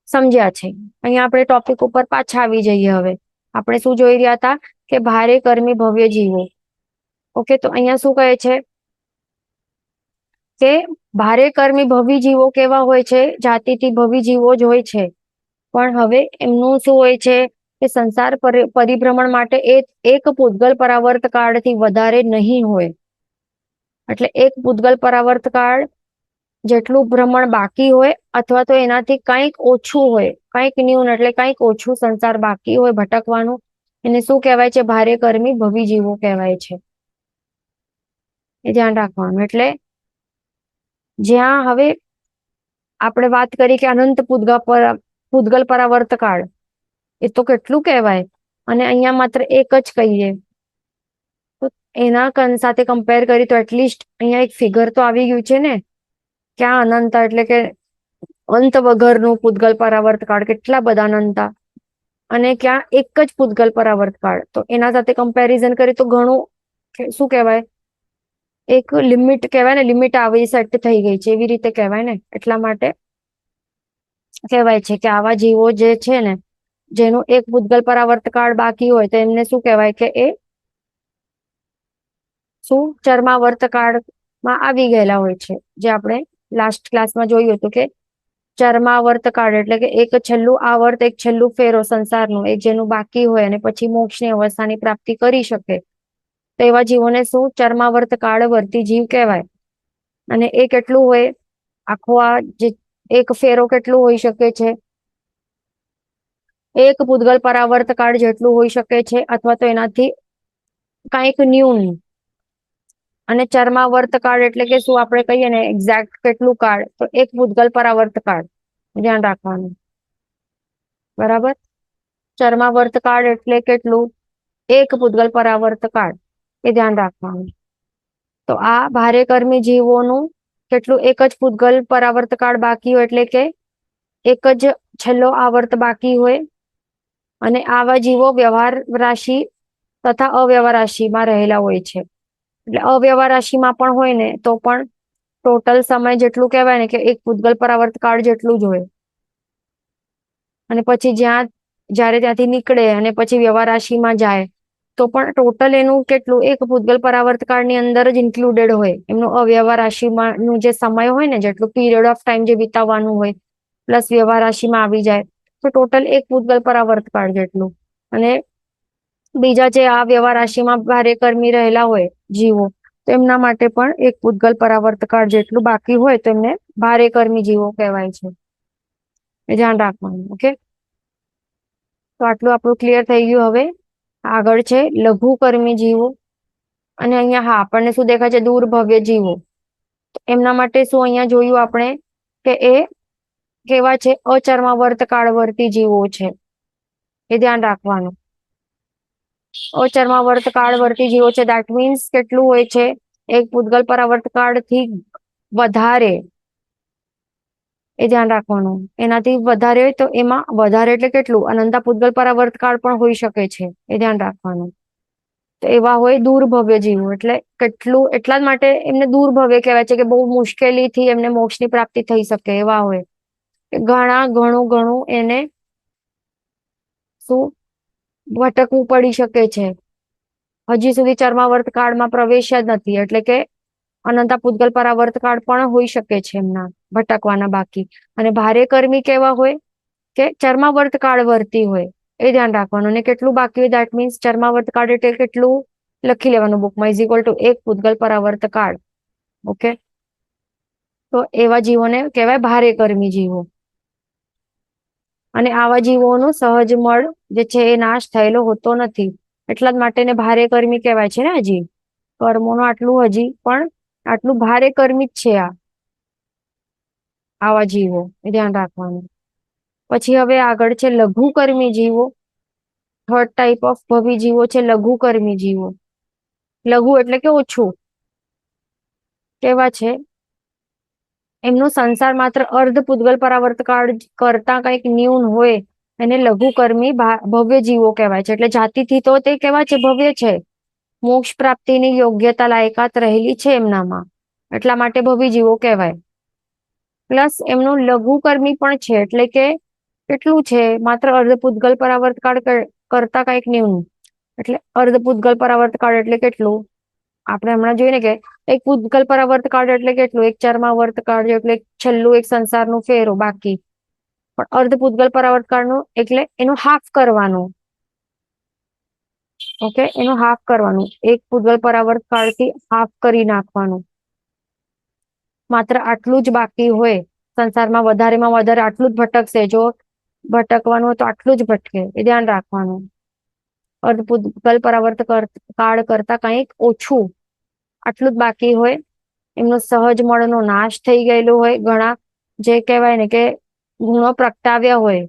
સમજ્યા છે. અહીંયા આપણે ટોપિક ઉપર પાછા આવી જઈએ. હવે આપણે શું જોઈ રહ્યા હતા? કે ભારે કર્મી ભવ્ય જીવો. ઓકે, તો અહીંયા શું કહે છે કે ભારે કર્મી ભવી જીવો કેવા હોય છે? જાતિથી ભવી જીવો જ હોય છે. પણ હવે એમનું શું હોય છે કે સંસાર પરિભ્રમણ માટે એક પૂતગલ પરાવર્ત કાળથી વધારે નહીં હોય. એટલે એક પૂતગલ પરાવર્ત કાળ જેટલું ભ્રમણ બાકી હોય અથવા તો એનાથી કંઈક ઓછું હોય, કંઈક ન્યૂન એટલે કંઈક ઓછું સંસાર બાકી હોય ભટકવાનું, એને શું કહેવાય છે? ભારે કર્મી ભવી જીવો કહેવાય છે. એ ધ્યાન રાખવાનું. એટલે જ્યાં હવે આપણે વાત કરી કે અનંત પૂતગલ પરાવર્ત કાળ, એ તો કેટલું કહેવાય, અને અહીંયા માત્ર એક જ કહીએ તો એના સાથે કમ્પેર કરી તો એટલીસ્ટ અહીંયા એક ફિગર તો આવી ગયું છે ને, ક્યાં અનંત એટલે કે અંત વગરનું પૂતગલ પરાવર્ત કાળ, કેટલા બધા અનંતા, અને ક્યાં એક જ પૂતગલ પરાવર્ત કાળ. તો એના સાથે કમ્પેરિઝન કરી તો ઘણું શું કહેવાય, એક લિમિટ કહેવાય ને, લિમિટ આવી સેટ થઈ ગઈ છે એવી રીતે કહેવાય ને. એટલા માટે કહેવાય છે કે આવા જીવો જે છે ને, જેનું એક પૂતગલ પરાવર્ત કાળ બાકી હોય તો એમને શું કહેવાય કે એ શું ચર્માવર્ત કાળમાં આવી ગયેલા હોય છે. જે આપણે લાસ્ટ ક્લાસમાં જોયું હતું કે ચર્માવર્ત કાળ એટલે કે એક છેલ્લું આવર્ત, એક છેલ્લું ફેરો સંસારનું, એક જેનું બાકી હોય અને પછી મોક્ષની અવસ્થાની પ્રાપ્તિ કરી શકે, તો એવા જીવોને શું ચર્માવર્ત કાળવર્તી જીવ કહેવાય. અને એ કેટલું હોય, આખો આ જે એક ફેરો કેટલું હોઈ શકે છે? એક પૂતગલ પરાવર્ત કાળ જેટલું હોઈ શકે છે, અથવા તો એનાથી કંઈક ન્યૂન. અને ચર્માવર્ત કાળ એટલે કે શું આપણે કહીએ ને એક્ઝેક્ટ કેટલું કાળ, તો એક પૂતગલ પરાવર્ત કાળ. ધ્યાન રાખવાનું, બરાબર. ચર્માવર્ત કાળ એટલે કેટલું? એક પૂતગલ પરાવર્ત કાળ. એ ધ્યાન રાખવાનું. તો આ ભારે કર્મી જીવોનું કેટલું? એક જ પૂતગલ પરાવર્ત કાળ બાકી હોય, એટલે કે એક જ છેલ્લો આવર્ત બાકી હોય. અને આવા જીવો વ્યવહાર રાશિ તથા અવ્યવહાર રાશિમાં રહેલા હોય છે. એટલે અવ્યવહાર રાશિમાં પણ હોય ને તો પણ ટોટલ સમય જેટલું કહેવાય ને કે એક પૂતગલ પરાવર્ત કાળ જેટલું જ હોય. અને પછી જયારે ત્યાંથી નીકળે અને પછી વ્યવહાર રાશિમાં જાય તો પણ ટોટલ એનું કેટલું? એક પૂતગલ પરાવર્ત કાળની અંદર જ ઇન્ક્લુડેડ હોય એમનું અવ્યવહાર રાશિમાં નું જે સમય હોય ને, જેટલું પીરિયડ ઓફ ટાઈમ જે વિતાવવાનું હોય, પ્લસ વ્યવહાર રાશિમાં આવી જાય તો ટોટલ એક પૂતગલ પરાવર્ત કાળ જેટલું. અને બીજા જે આ વ્યવહાર રાશિમાં ભારે કર્મી રહેલા હોય જીવો, તો એમના માટે પણ એક પૂતગલ પરાવર્ત કાળ જેટલું બાકી હોય તો એમને ભારે કર્મી જીવો કહેવાય છે. એ ધ્યાન રાખવાનું. ઓકે, તો આટલું આપણું ક્લિયર થઈ ગયું. હવે આગળ છે લઘુ કર્મી જીવો. અને અહીંયા હા આપણને શું દેખાય છે? દુર્ભવ્ય જીવો. તો એમના માટે શું અહીંયા જોયું આપણે કે એ કેવા છે? અચર્માવર્ત કાળવર્તી જીવો છે. એ ધ્યાન રાખવાનું. અચર્માવર્ત કાળવર્તી જીવો છે. દેટ મીન્સ કેટલું હોય છે? એક પૂતગલ પરાવર્ત કાળ થી વધારે. એ ધ્યાન રાખવાનું. એનાથી વધારે હોય તો એમાં વધારે એટલે કેટલું? અનંતા પૂતગલ પરાવર્ત કાળ પણ હોઈ શકે છે. એ ધ્યાન રાખવાનું. તો એવા હોય દુર્ભવ્ય જીવો. એટલે કેટલું, એટલા જ માટે એમને દુર્ભવ્ય કહેવાય છે કે બહુ મુશ્કેલીથી એમને મોક્ષની પ્રાપ્તિ થઈ શકે એવા હોય. ઘણું એને શું ભટકવું પડી શકે છે. હજી સુધી ચર્માવર્ત કાળમાં પ્રવેશ જ નથી, એટલે કે અનંતા પૂતગલ પરાવર્ત કાળ પણ હોઈ શકે છે એમના ભટકવાના બાકી. અને ભારે કર્મી કેવા હોય કે ચર્માવર્ત કાળ વર્તી હોય. એ ધ્યાન રાખવાનું. અને કેટલું બાકી હોય? દેટ મીન્સ ચર્માવર્ત કાળ એટલે કેટલું લખી લેવાનું બુકમાં, ઇઝ ઇક્વલ ટુ એક પૂતગલ પરાવર્ત કાળ. ઓકે, તો એવા જીવોને કહેવાય ભારે કર્મી જીવો. અને આવા જીવોનો સહજ મળ જે છે એ નાશ થયેલો હોતો નથી. એટલા જ માટે એને ભારે કર્મી કહેવાય છે ને. હજી કર્મોનું આટલું હજી પણ આટલું ભારે કર્મી જ છે આવા જીવો. એ ધ્યાન રાખવાનું. પછી હવે આગળ છે લઘુ કર્મી જીવો. થર્ડ ટાઈપ ઓફ ભવી જીવો છે લઘુ કર્મી જીવો. લઘુ એટલે કે ઓછું. કેવા છે? એમનો સંસાર માત્ર અર્ધ પૂતગલ પરાવર્ત કાળ કરતા કંઈક ન્યૂન હોય એને લઘુ કર્મી ભવ્ય જીવો કહેવાય છે. એટલે જાતિથી તો તે કેવા છે? ભવ્ય છે. મોક્ષ પ્રાપ્તિની યોગ્યતા લાયકાત રહેલી છે એમનામાં, એટલા માટે ભવી જીવો કહેવાય. પ્લસ એમનું લઘુ કર્મી પણ છે. એટલે કે કેટલું છે? માત્ર અર્ધ પૂતગલ પરાવર્ત કાળ કરતા કંઈક ન્યૂન. એટલે અર્ધ પૂતગલ પરાવર્ત કાળ એટલે કેટલું? આપણે હમણાં જોઈએ ને કે એક પૂતગલ પરાવર્ત કાળ એટલે કેટલું? એક ચર્માવર્ત કાળ એટલે છેલ્લું એક સંસારનું ફેરો બાકી. પણ અર્ધ પૂતગલ પરાવર્ત કાળનું એટલે એનું હાફ કરવાનું. ઓકે, એનું હાફ કરવાનું. એક પૂતગલ પરાવર્ત કાળથી હાફ કરી નાખવાનું. માત્ર આટલું જ બાકી હોય સંસારમાં, વધારેમાં વધારે આટલું જ ભટકશે. જો ભટકવાનું હોય તો આટલું જ ભટકે, એ ધ્યાન રાખવાનું. અર્ધપૂતગલ પરાવર્ત કાળ કરતા કંઈક ઓછું આટલું જ બાકી હોય. એમનો સહજ મળનો નાશ થઈ ગયેલો હોય. ઘણા જે કહેવાય ને કે ગુણો પ્રગટાવ્યા હોય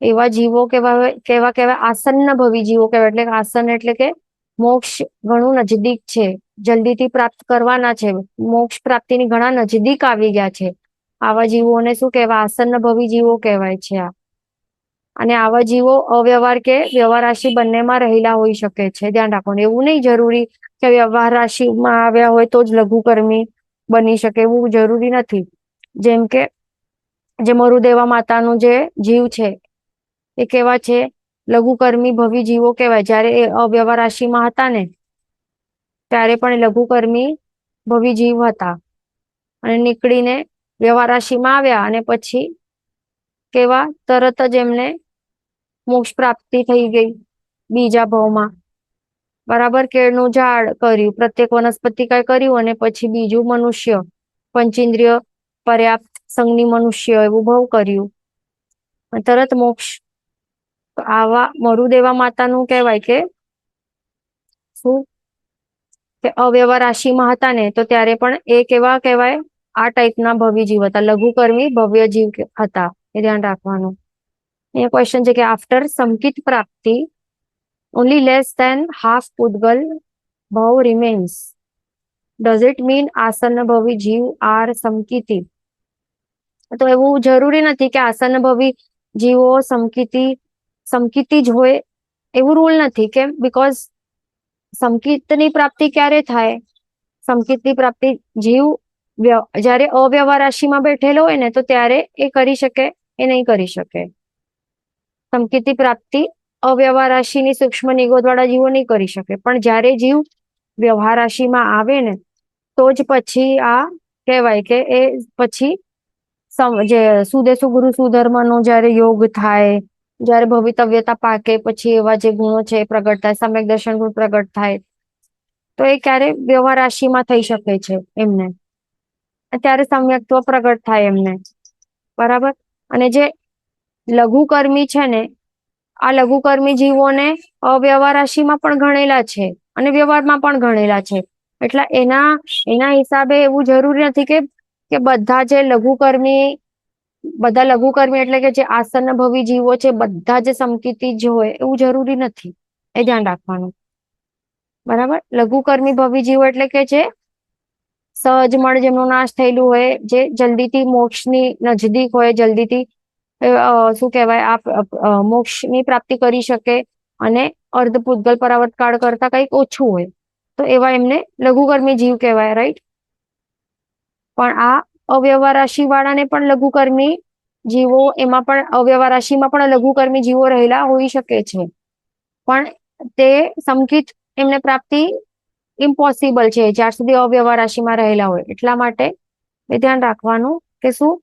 એવા જીવો કેવા આસન્ન ભવી જીવો કહેવાય. એટલે આસન એટલે કે મોક્ષ ઘણું નજદીક છે, જલ્દીથી પ્રાપ્ત કરવાના છે, મોક્ષ પ્રાપ્તિની ઘણા નજદીક આવી ગયા છે. આવા જીવોને શું કહેવાય? આસન્ન ભવી જીવો કહેવાય છે આ. અને આવા જીવો અવ્યવહાર કે વ્યવહાર રાશિ બંનેમાં રહેલા હોઈ શકે છે. ધ્યાન રાખવાનું. એવું નહીં જરૂરી કે વ્યવહાર રાશિમાં આવ્યા હોય તો જ લઘુકર્મી બની શકે, એવું જરૂરી નથી. જેમ કે જે મરુદેવા માતાનું જે જીવ છે એ કેવા છે? લઘુકર્મી ભવી જીવો કહેવાય. જયારે એ અવ્યવહાર રાશિમાં હતા ને ત્યારે પણ લઘુકર્મી ભવી જીવ હતા, અને નીકળીને વ્યવહાર રાશિમાં આવ્યા અને પછી કેવા તરત જ એમને મોક્ષ પ્રાપ્તિ થઈ ગઈ બીજા ભાવમાં. બરાબર. કેળનું ઝાડ કર્યું, પ્રત્યેક વનસ્પતિ કઈ કર્યું, અને પછી બીજું મનુષ્ય, પંચેન્દ્રિય પર્યાપ્ત સંઘની મનુષ્ય એવું ભાવ કર્યું, તરત મોક્ષ. આવા મરુદેવા માતાનું કહેવાય કે શું કે અવ્યવહાર રાશિમાં હતા ને તો ત્યારે પણ એ કેવા કહેવાય? આ ટાઈપના ભવ્ય જીવ હતા, લઘુકર્મી ભવ્ય જીવ હતા. એ ધ્યાન રાખવાનું. એ ક્વેશ્ચન છે કે આફ્ટર સંકિત પ્રાપ્તિ only less than half Pudgal bhav remains. Does it mean આસન્ન ભવી જીવ આર સમકિતી? તો એવું જરૂરી નથી કે આસન્ન ભવી જીવો સમકિતી જ હોય, એવું રૂલ નથી. કેમ? બીકોઝ સમકિતની પ્રાપ્તિ ક્યારે થાય? સમકિતની પ્રાપ્તિ જીવ જયારે અવ્યવહાર રાશિમાં બેઠેલો હોય ને તો ત્યારે એ કરી શકે, એ નહીં કરી શકે. સમકિતની પ્રાપ્તિ અવ્યવહાર રાશિની સૂક્ષ્મ નિગોદ વાળા જીવો નહીં કરી શકે. પણ જયારે જીવ વ્યવહાર રાશિમાં આવે ને તો જ પછી આ કહેવાય કે એ પછી જે સુદેશુ ગુરુ સુધર્મનો જયારે યોગ થાય, જયારે ભવિતવ્યતા પાકે, પછી એવા જે ગુણો છે એ પ્રગટ થાય, સમ્યક દર્શન ગુણ પ્રગટ થાય, તો એ ક્યારે વ્યવહાર રાશિમાં થઈ શકે છે એમને, ત્યારે સમ્યક્ત્વ પ્રગટ થાય એમને. બરાબર. અને જે લઘુકર્મી છે ને, આ લઘુકર્મી જીવોને અવ્યવહાર રાશિમાં પણ ગણેલા છે અને વ્યવહારમાં પણ ગણેલા છે. એટલે એના હિસાબે એવું જરૂરી નથી કે બધા જે બધા લઘુકર્મી એટલે કે જે આસન્ન ભવી જીવો છે બધા જ સમકિતી જ હોય એવું જરૂરી નથી. એ ધ્યાન રાખવાનું. બરાબર. લઘુકર્મી ભવી જીવો એટલે કે જે સહજ મળ જેમનું નાશ થયેલું હોય, જે જલ્દીથી મોક્ષની નજદીક હોય, જલ્દીથી શું કહેવાય મોક્ષની પ્રાપ્તિ કરી શકે, અને અર્ધપૂતગલ પરાવર્ત કાળ કરતા કંઈક ઓછું હોય, તો એવા એમને લઘુકર્મી જીવ કહેવાય. રાઈટ. પણ આ અવ્યવહાર રાશિ વાળાને પણ લઘુકર્મી જીવો, એમાં પણ અવ્યવહાર રાશિમાં પણ લઘુકર્મી જીવો રહેલા હોઈ શકે છે, પણ તે સમકિત એમને પ્રાપ્તિ ઇમ્પોસિબલ છે જ્યાર સુધી અવ્યવહાર રાશિમાં રહેલા હોય. એટલા માટે એ ધ્યાન રાખવાનું કે શું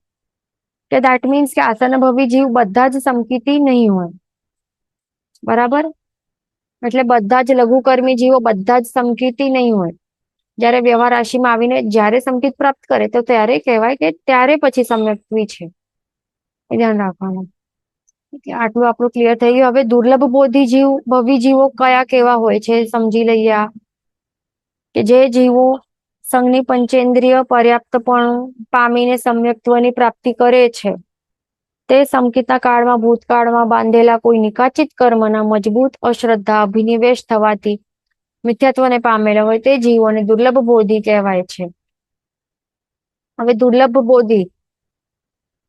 કે દેટ મીન્સ કે આસન્ન ભવી જીવ બધા જ સમકિતી નહીં હોય. બરાબર. એટલે બધા જ લઘુકર્મી જીવો બધા જ સમકિતી નહીં હોય. જયારે વ્યવહાર રાશિમાં આવીને જયારે સમકિત પ્રાપ્ત કરે તો ત્યારે કહેવાય કે ત્યારે પછી સમ્યક્ત્વી છે. એ ધ્યાન રાખવાનું. આટલું આપણું ક્લિયર થઈ ગયું. હવે દુર્લભ ભવી જીવો કયા કેવા હોય છે સમજી લઈએ. કે જે જીવો સંઘની પંચેન્દ્રિય પર્યાપ્તપણું પામીને સમ્યક્ત્વની પ્રાપ્તિ કરે છે, તે સમકિતના કાળમાં ભૂતકાળમાં બાંધેલા કોઈ નિકાચિત કર્મના મજબૂત અશ્રદ્ધા અભિનિવેશ થવાથી મિથ્યાત્વને પામેલા હોય તે જીવોને દુર્લભ બોધિ કહેવાય છે. હવે દુર્લભ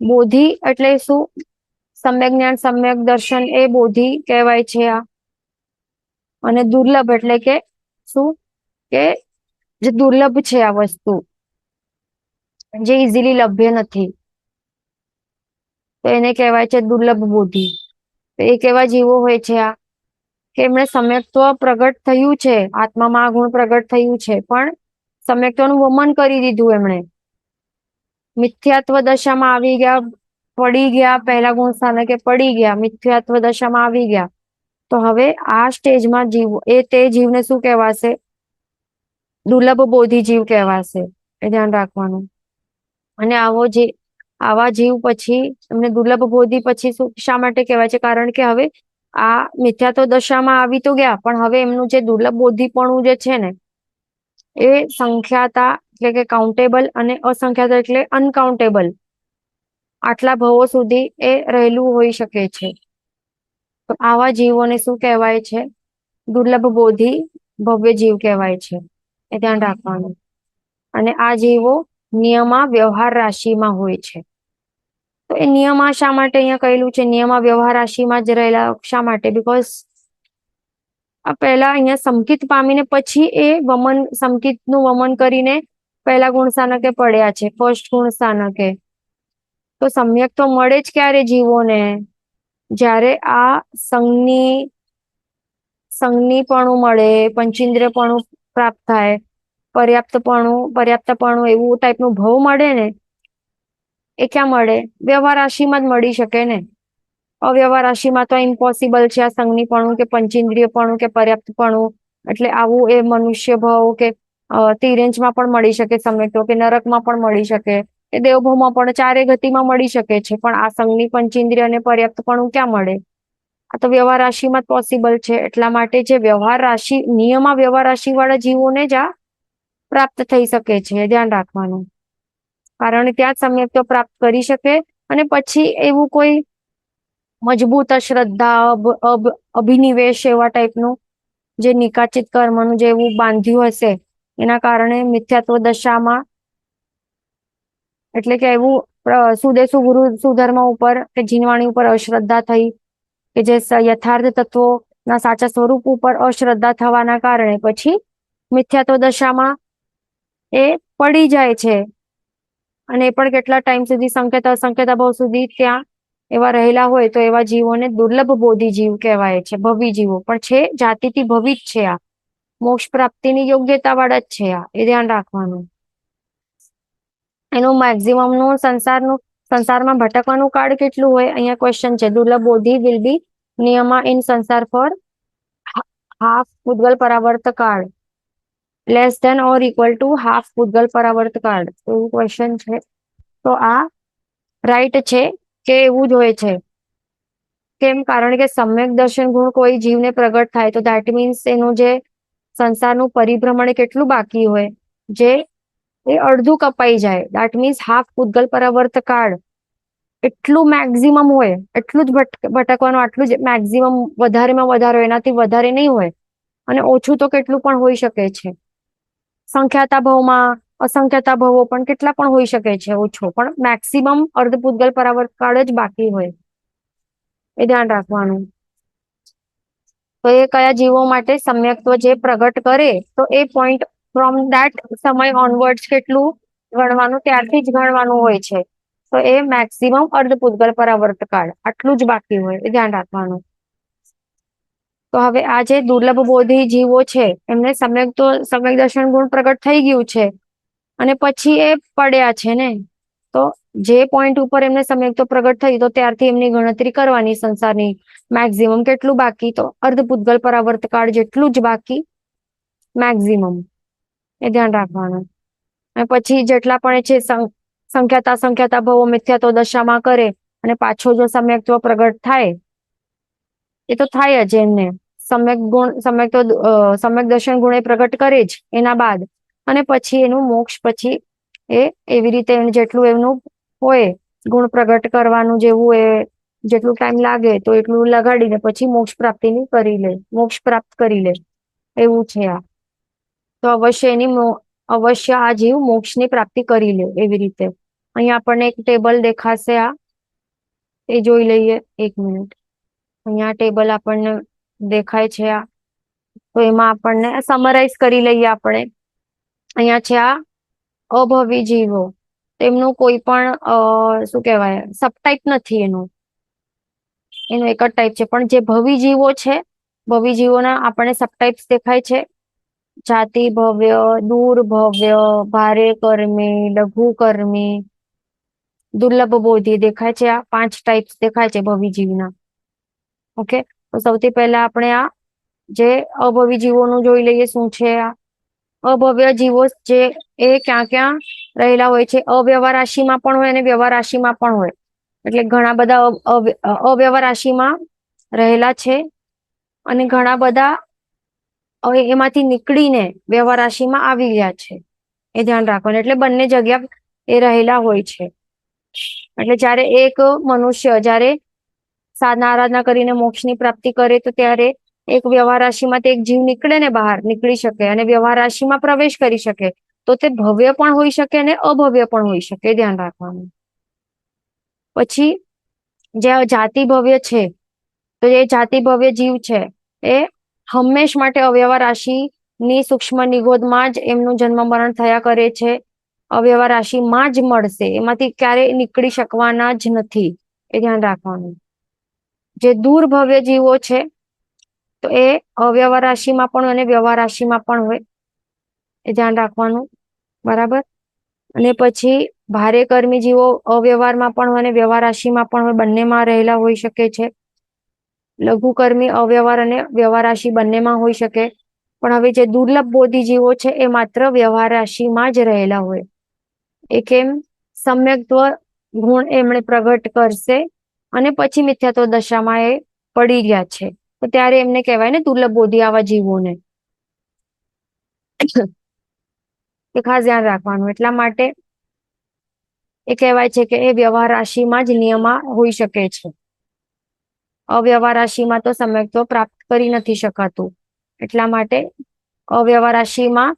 બોધિ એટલે શું? સમ્યક જ્ઞાન, સમ્યક દર્શન એ બોધિ કહેવાય છે આ. અને દુર્લભ એટલે કે શું? કે જે દુર્લભ છે આ વસ્તુ, જે ઇઝીલી લભ્ય નથી, તો એને કહેવાય છે દુર્લભ બોધિ. તો એ કેવા જીવો હોય છે આ? કે એમણે સમ્યક્ત્વ પ્રગટ થયું છે, આત્મામાં આ ગુણ પ્રગટ થયું છે, પણ સમ્યક્ત્વનું વમન કરી દીધું એમણે, મિથ્યાત્વ દશામાં આવી ગયા, પડી ગયા, પહેલા ગુણ સ્થાને કે પડી ગયા, મિથ્યાત્વ દશામાં આવી ગયા. તો હવે આ સ્ટેજમાં તે જીવને શું કહેવાશે? દુર્લભ બોધિ જીવ કહેવાશે. એ ધ્યાન રાખવાનું. અને આવા જીવ પછી એમને દુર્લભ બોધિ પછી શા માટે કહેવાય છે? કારણ કે હવે આ મિથ્યાત્વ દશામાં આવી તો ગયા, પણ હવે એમનું જે દુર્લભ બોધિપણું જે છે ને, એ સંખ્યાતા એટલે કે કાઉન્ટેબલ અને અસંખ્યાતા એટલે અનકાઉન્ટેબલ, આટલા ભવો સુધી એ રહેલું હોઈ શકે છે. તો આવા જીવોને શું કહેવાય છે? દુર્લભ બોધિ ભવ્ય જીવ કહેવાય છે. એ ધ્યાન રાખવાનું. અને આ જીવો નિયમા વ્યવહાર રાશિમાં હોય છે. તો એ નિયમા શા માટે અહીંયા કહેલું છે? નિયમા વ્યવહાર રાશિમાં જ રહેલા શા માટે? બીકોઝ આ પહેલા અહીંયા સમકિત પામીને પછી એ સમકિત નું વમન કરીને પહેલા ગુણ સ્થાનકે પડ્યા છે, ફર્સ્ટ ગુણ સ્થાનકે. તો સમ્યક તો મળે જ ક્યારે જીવોને? જ્યારે આ સંજ્ઞીપણું મળે, પંચેન્દ્રિયપણું પ્રાપ્ત થાય, પર્યાપ્તપણું એવું ટાઈપનું ભાવ મળે ને, એ ક્યાં મળે? વ્યવહાર રાશિમાં જ મળી શકે ને. અવ્યવહાર રાશિમાં તો ઇમ્પોસિબલ છે આ સંજ્ઞીપણું કે પંચેન્દ્રિયપણું કે પર્યાપ્તપણું. એટલે આવું એ મનુષ્ય ભાવ કે તિર્યંચમાં પણ મળી શકે, સમ્યક્તો કે નરકમાં પણ મળી શકે, એ દેવભાવમાં પણ ચારે ગતિમાં મળી શકે છે. પણ આ સંજ્ઞી, પંચેન્દ્રિય અને પર્યાપ્તપણું ક્યાં મળે? આ તો વ્યવહાર રાશિમાં જ પોસિબલ છે. એટલા માટે જે વ્યવહાર રાશિ, નિયમમાં વ્યવહાર રાશિ વાળા જીવોને જ આ પ્રાપ્ત થઈ શકે છે. ધ્યાન રાખવાનું. કારણ ત્યાં જ સમ્યક્તો પ્રાપ્ત કરી શકે. અને પછી એવું કોઈ મજબૂત અશ્રદ્ધા, અભિનિવેશ એવા ટાઈપનું જે નિકાચિત કર્મનું જે એવું બાંધ્યું હશે, એના કારણે મિથ્યાત્વ દશામાં, એટલે કે એવું સુદેશુ ગુરુ સુધર્મ ઉપર કે જીનવાણી ઉપર અશ્રદ્ધા થઈ, કે જે યથાર્થ તત્વો ના સાચા સ્વરૂપ ઉપર અશ્રદ્ધા થવાના કારણે પછી મિથ્યાત્વ દશામાં એ પડી જાય છે. અને એ પણ કેટલા ટાઈમ સુધી, સંકેતા ભાવ સુધી ત્યાં એવા રહેલા હોય, તો એવા જીવોને દુર્લભ બોધિ જીવ કહેવાય છે. ભવી જીવો પણ છે, જાતિથી ભવી જ છે. આ મોક્ષ પ્રાપ્તિની યોગ્યતા વાળા જ છે. આ એ ધ્યાન રાખવાનું. એનું મેક્સિમમ નું સંસારમાં ભટકવાનું કાળ કેટલું હોય? અહીંયા ક્વેશ્ચન છે. દુર્લભ બોધિ વિલ બી નિયમા ઇન સંસાર ફોર હાફ પૂતગલ પરાવર્ત કાળ, less than or equal to half પૂતગલ પરાવર્ત કાળ. એવું ક્વેશ્ચન છે. તો આ રાઈટ છે કે એવું જ હોય છે? કેમ? કારણ કે સમ્યક દર્શન ગુણ કોઈ જીવને પ્રગટ થાય તો દેટ મીન્સ એનું જે સંસારનું પરિભ્રમણ કેટલું બાકી હોય, જે એ અડધું કપાઈ જાય. દેટ મીન્સ હાફ પૂતગલ પરાવર્ત કાળ એટલું મેક્સિમમ હોય, એટલું જ ભટકવાનું, આટલું જ મેક્સિમમ, વધારેમાં વધારે, એનાથી વધારે નહીં હોય. અને ઓછું તો કેટલું પણ હોઈ શકે છે. સંખ્યાતા ભાવમાં અસંખ્યાતા ભાવો પણ કેટલા પણ હોઈ શકે છે. ઓછો પણ મેક્સિમમ અર્ધ પૂતગલ પરાવર્ત કાળ જ બાકી હોય. એ ધ્યાન રાખવાનું. તો એ કયા જીવો માટે સમ્યક્ત્વ જે પ્રગટ કરે, તો એ પોઈન્ટ ફ્રોમ દેટ સમય ઓનવર્ડ્સ કેટલું ગણવાનું, ત્યારથી જ ગણવાનું હોય છે. તો એ મેક્સિમમ અર્ધ પૂતગલ પરાવર્ત કાળ આટલું જ બાકી હોય. એ ધ્યાન રાખવાનું. તો હવે આ જે દુર્લભ બોધિ જીવો છે, એમને સમ્યક દર્શન ગુણ પ્રગટ થઈ ગયું છે, અને પછી એ પડ્યા છે ને. તો જે પોઈન્ટ ઉપર એમને સમ્યક પ્રગટ થઈ, તો ત્યારથી એમની ગણતરી કરવાની સંસારની. મેક્સિમમ કેટલું બાકી? તો અર્ધ પૂતગલ પરાવર્ત કાળ જેટલું જ બાકી મેક્સિમમ. એ ધ્યાન રાખવાનું. અને પછી જેટલા પણ છે સંખ્યાતા ભાવો મિથ્યાત્વ દશામાં કરે, અને પાછો જો સમ્યક્ત્વ પ્રગટ થાય, એ તો થાય જ એમને. સમ્યક દર્શન ગુણ એ પ્રગટ કરે જ એના બાદ. અને પછી એનું મોક્ષ પછી એ એવી રીતે જેટલું એમનું હોય ગુણ પ્રગટ કરવાનું, જેવું એ જેટલું ટાઈમ લાગે તો એટલું લગાડીને પછી મોક્ષ પ્રાપ્તિની કરી લે, મોક્ષ પ્રાપ્ત કરી લે. એવું છે આ. તો અવશ્ય આ જીવ મોક્ષની પ્રાપ્તિ કરી લે એવી રીતે. અહીંયા આપણને એક ટેબલ દેખાશે. આ એ જોઈ લઈએ. 1 મિનિટ. અહીંયા ટેબલ આપણને દેખાય છે. આ તો એમાં આપણને સમરાઈઝ કરી લઈએ આપણે. અહીંયા છે આ અભવી જીવો. તેમનું કોઈ પણ શું કહેવાય, સબટાઈપ નથી. એનું એક જ ટાઈપ છે. પણ જે ભવી જીવો છે, ભવી જીવોના આપણને સબટાઈપ્સ દેખાય છે. જાતિ ભવ્ય, દૂર ભવ્ય, ભારે કર્મી, લઘુ કર્મી, દુર્લભ બોધિ દેખાય છે. આ 5 ટાઈપ્સ દેખાય છે ભવી જીવના. ઓકે. તો સૌથી પહેલા આપણે આ જે અભવી જીવોનું જોઈ લઈએ. શું છે આ અભવ્ય જીવો? જે એ ક્યાં ક્યાં રહેલા હોય છે, અવ્યવહાર રાશિમાં પણ હોય અને વ્યવહાર રાશિમાં પણ હોય. એટલે ઘણા બધા અવ્યવહાર રાશિમાં રહેલા છે અને ઘણા બધા હવે એમાંથી નીકળીને વ્યવહાર રાશિમાં આવી ગયા છે. એ ધ્યાન રાખવાનું. એટલે બંને જગ્યા એ રહેલા હોય છે. એટલે જયારે એક મનુષ્ય જયારે સાધના આરાધના કરીને મોક્ષની પ્રાપ્તિ કરે તો ત્યારે એક વ્યવહાર રાશિમાં એક જીવ નીકળે ને બહાર નીકળી શકે અને વ્યવહાર રાશિમાં પ્રવેશ કરી શકે, તો તે ભવ્ય પણ હોઈ શકે અને અભવ્ય પણ હોઈ શકે. ધ્યાન રાખવાનું. પછી જે જાતિ ભવ્ય છે, તો એ જાતિ ભવ્ય જીવ છે એ હંમેશ માટે અવ્યવહાર રાશિની સૂક્ષ્મ નિગોદમાં જ એમનું જન્મ મરણ થયા કરે છે. અવ્યવહાર રાશિમાં જ મળશે, એમાંથી ક્યારેય નીકળી શકવાના જ નથી. એ ધ્યાન રાખવાનું. જે દૂર ભવ્ય જીવો છે તો એ અવ્યવહાર રાશિમાં પણ હોય અને વ્યવહાર રાશિમાં પણ હોય. એ ધ્યાન રાખવાનું. બરાબર. અને પછી ભારે કર્મી જીવો અવ્યવહારમાં પણ હોય અને વ્યવહાર રાશિમાં પણ હોય, બંનેમાં રહેલા હોઈ શકે છે. લઘુ કર્મી અવ્યવહાર અને વ્યવહાર રાશિ બંનેમાં હોઈ શકે. પણ હવે જે દુર્લભ બોધિ જીવો છે એ માત્ર વ્યવહાર રાશિમાં જ રહેલા હોય. એ કેમ? સમ્યક્ત્વ ગુણ એમણે પ્રગટ કરશે અને પછી મિથ્યાત્વ દશામાં એ પડી ગયા છે, તો ત્યારે એમને કહેવાય ને દુર્લભ બોધિ આવા જીવોને. એ ખાસ ધ્યાન રાખવાનું. એટલા માટે એ કહેવાય છે કે એ વ્યવહાર રાશિમાં જ નિયમા હોઈ શકે છે. અવ્યવહાર રાશિમાં તો સમ્યક્ત્વ પ્રાપ્ત કરી નથી શકાતું. એટલા માટે અવ્યવહાર રાશિમાં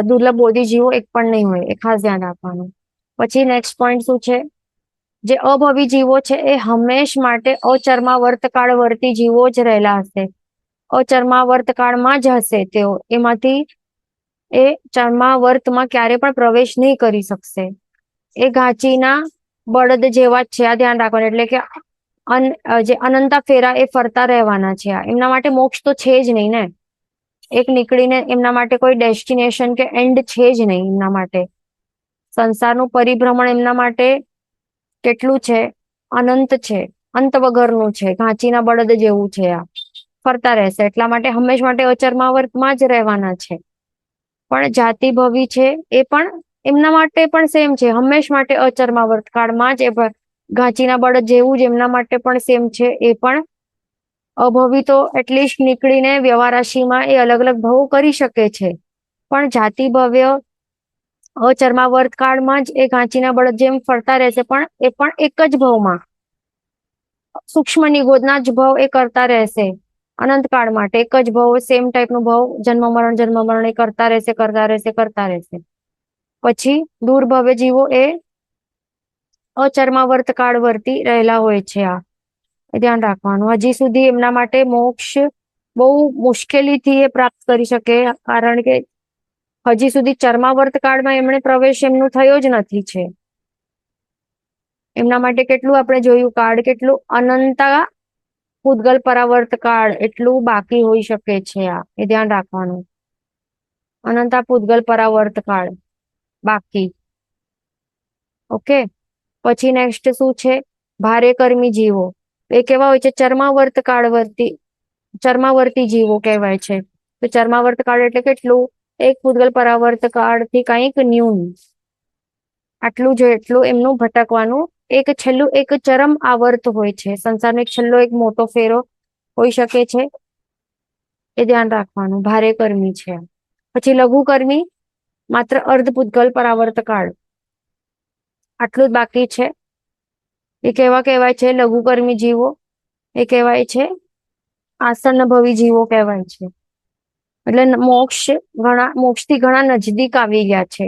દુર્લભ બોધિ જીવો એક પણ નહીં હોય. એ ખાસ ધ્યાન રાખવાનું. પછી નેક્સ્ટ પોઈન્ટ શું છે? જે અભવી જીવો છે એ હંમેશ માટે અચર્માવર્ત કાળવર્તી જીવો જ રહેલા હશે. અચર્માવર્ત કાળમાં જ હશે તેઓ. એમાંથી એ ચર્માવર્તમાં ક્યારે પણ પ્રવેશ નહીં કરી શકશે. એ ઘાંચીના બળદ જેવા જ છે. આ ધ્યાન રાખવાનું. એટલે કે જે અનંતા ફેરા એ ફરતા રહેવાના છે. એમના માટે મોક્ષ તો છે જ નહીં ને. એક નીકળીને એમના માટે કોઈ ડેસ્ટિનેશન કે એન્ડ છે જ નહીં એમના માટે. સંસારનું પરિભ્રમણ એમના માટે કેટલું છે? અનંત છે, અંત વગરનું છે. ઘાંચીના બળદ જેવું છે. આ ફરતા રહેશે. એટલા માટે હંમેશ માટે અચર્માવર્તમાં જ રહેવાના છે. પણ જાતિ ભવી છે એ પણ એમના માટે પણ સેમ છે. હંમેશ માટે અચર્માવર્ત કાળમાં જ એ ઘાંચીના બળદ જેવું જ એમના માટે પણ સેમ છે. એ પણ અભવી તો એટલીસ્ટ નીકળીને વ્યવહાર રાશિમાં એ અલગ અલગ ભવ કરી શકે છે. પણ જાતિ ભવ્ય અચર્માવર્ત કાળમાં જ એ ઘાંચીના બળદ જેમ ફરતા રહેશે, પણ એ પણ એક જ ભવમાં સૂક્ષ્મ નિગોદના જ ભવ એ કરતા રહેશે. અનંતકાળ માટે એક જ ભવ, સેમ ટાઈપનું ભવ, જન્મ મરણ એ કરતા રહેશે. પછી દૂર ભવ્ય જીવો એ અચર્માવર્ત કાળવર્તી રહેલા હોય છે. આ ધ્યાન રાખવાનું. હજી સુધી એમના માટે મોક્ષ બહુ મુશ્કેલીથી એ પ્રાપ્ત કરી શકે, કારણ કે હજી સુધી ચર્માવર્ત કાળમાં એમણે પ્રવેશ એમનું થયો જ નથી છે. એમના માટે કેટલું આપણે જોયું, કાળ કેટલું અનંતા પૂતગલ પરાવર્ત કાળ એટલું બાકી હોઈ શકે છે. આ એ ધ્યાન રાખવાનું. અનંતા પૂતગલ પરાવર્ત કાળ બાકી. ઓકે. પછી નેક્સ્ટ શું છે? ભારે કર્મી જીવો. એ કેવા હોય છે? ચર્માવર્તી જીવો કહેવાય છે. તો ચર્માવર્ત કાળ એટલે કેટલું? એક પૂતગલ પરાવર્ત કાળથી કંઈક ન્યૂન, આટલું જ એટલું એમનું ભટકવાનું એક છેલ્લું એક ચરમ આવર્ત હોય છે. સંસારનો એક છેલ્લો એક મોટો ફેરો હોઈ શકે છે. એ ધ્યાન રાખવાનું. ભારે કર્મી છે. પછી લઘુ કર્મી માત્ર અર્ધ પૂતગલ પરાવર્ત કાળ, આટલું જ બાકી છે. એ કેવા કહેવાય છે? લઘુ કર્મી જીવો. એ કહેવાય છે આસન્ન ભવી જીવો કહેવાય છે. એટલે મોક્ષથી ઘણા નજદીક આવી ગયા છે.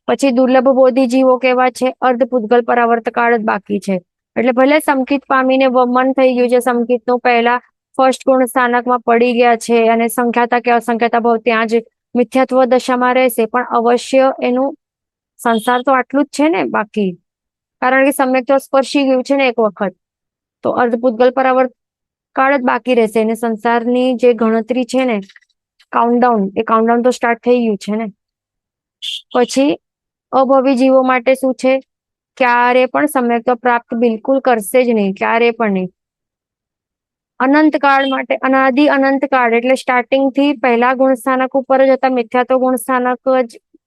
પછી દુર્લભ બોધિ જીવો કેવા છે? અર્ધ પૂતગલ પરાવર્ત કાળ જ બાકી છે. એટલે ભલે સમકિત પામીને મન થઈ ગયું છે, સમકિતનું પહેલા ફર્સ્ટ ગુણ સ્થાનકમાં પડી ગયા છે અને સંખ્યાતા કે અસંખ્યાતા ભાવ ત્યાં જ મિથ્યાત્વ દશામાં રહેશે, પણ અવશ્ય એનું સંસાર તો આટલું જ છે ને બાકી, કારણ કે સમ્યક તો સ્પર્શી ગયું છે ને એક વખત, તો અર્ધ પૂતગલ પરાવર્ત કાળ જ બાકી રહેશે. અને સંસારની જે ગણતરી છે ને, કાઉન્ટડાઉન, એ કાઉન્ટડાઉન તો સ્ટાર્ટ થઈ ગયું છે ને. પછી અભવી જીવો માટે શું છે? ક્યારે પણ સમ્યક્ત્વ પ્રાપ્ત બિલકુલ કરશે જ નહીં, ક્યારે પણ નહીં. અનંતકાળ માટે અનાદિ અનંતકાળ એટલે સ્ટાર્ટિંગ થી પહેલા ગુણ સ્થાનક ઉપર જ હતા, મિથ્યાત્વ ગુણ સ્થાનક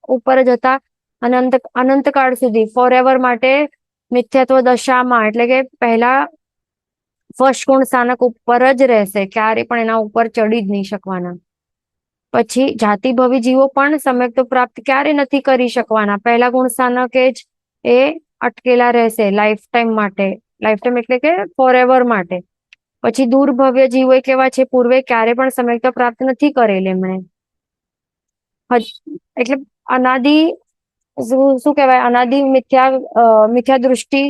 ઉપર જ હતા, અનંતકાળ સુધી ફોર એવર માટે મિથ્યાત્વ દશામાં, એટલે કે પહેલા ફર્સ્ટ ગુણ સ્થાનક ઉપર જ રહેશે, ક્યારે પણ એના ઉપર ચડી જ નહીં શકવાના. પછી જાતિભવી જીવો પણ સમ્યક્ત્વ પ્રાપ્ત ક્યારે નથી કરી શકવાના, પહેલા ગુણ સ્થાનકે જ એ અટકેલા રહેશે લાઈફ ટાઈમ માટે, લાઈફ ટાઈમ એટલે કે ફોર એવર માટે. પછી દુર્ભવ્ય જીવો કેવા છે, પૂર્વે ક્યારે પણ સમ્યક્ત્વ પ્રાપ્ત નથી કરેલ એમણે, એટલે અનાદિ શું કહેવાય, અનાદિ મિથ્યા દૃષ્ટિ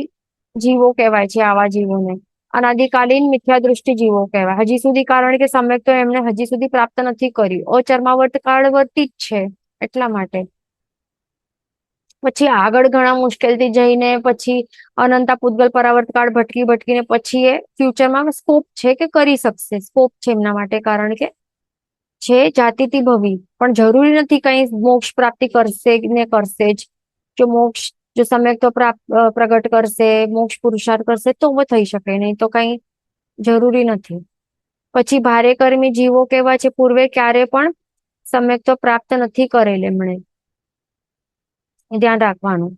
જીવો કહેવાય છે આવા જીવોને, અનાદિકાલીન મિથ્યા દૃષ્ટિ જીવો કહેવાય હજી સુધી, કારણ કે સમ્યક્ત્વ એમણે હજી સુધી પ્રાપ્ત નથી કર્યું, અચર્માવર્ત કાળવર્તી જ છે એટલા માટે. પછી આગળ ઘણા મુશ્કેલથી જઈને પછી અનંતા પૂતગલ પરાવર્ત કાળ ભટકીને પછી એ ફ્યુચરમાં સ્કોપ છે કે કરી શકશે, સ્કોપ છે એમના માટે, કારણ કે છે જાતિથી ભવી, પણ જરૂરી નથી કઈ મોક્ષ પ્રાપ્તિ કરશે ને કરશે જ. જો સમ્યક્ત્વ પ્રગટ કરશે, મોક્ષ પુરુષાર્થ કરશે તો થઈ શકે, નહીં તો કઈ જરૂરી નથી. પછી ભારે કર્મી જીવો કેવા છે, પૂર્વે ક્યારે પણ સમ્યક્ત્વ પ્રાપ્ત નથી કરેલ એમણે, ધ્યાન રાખવાનું.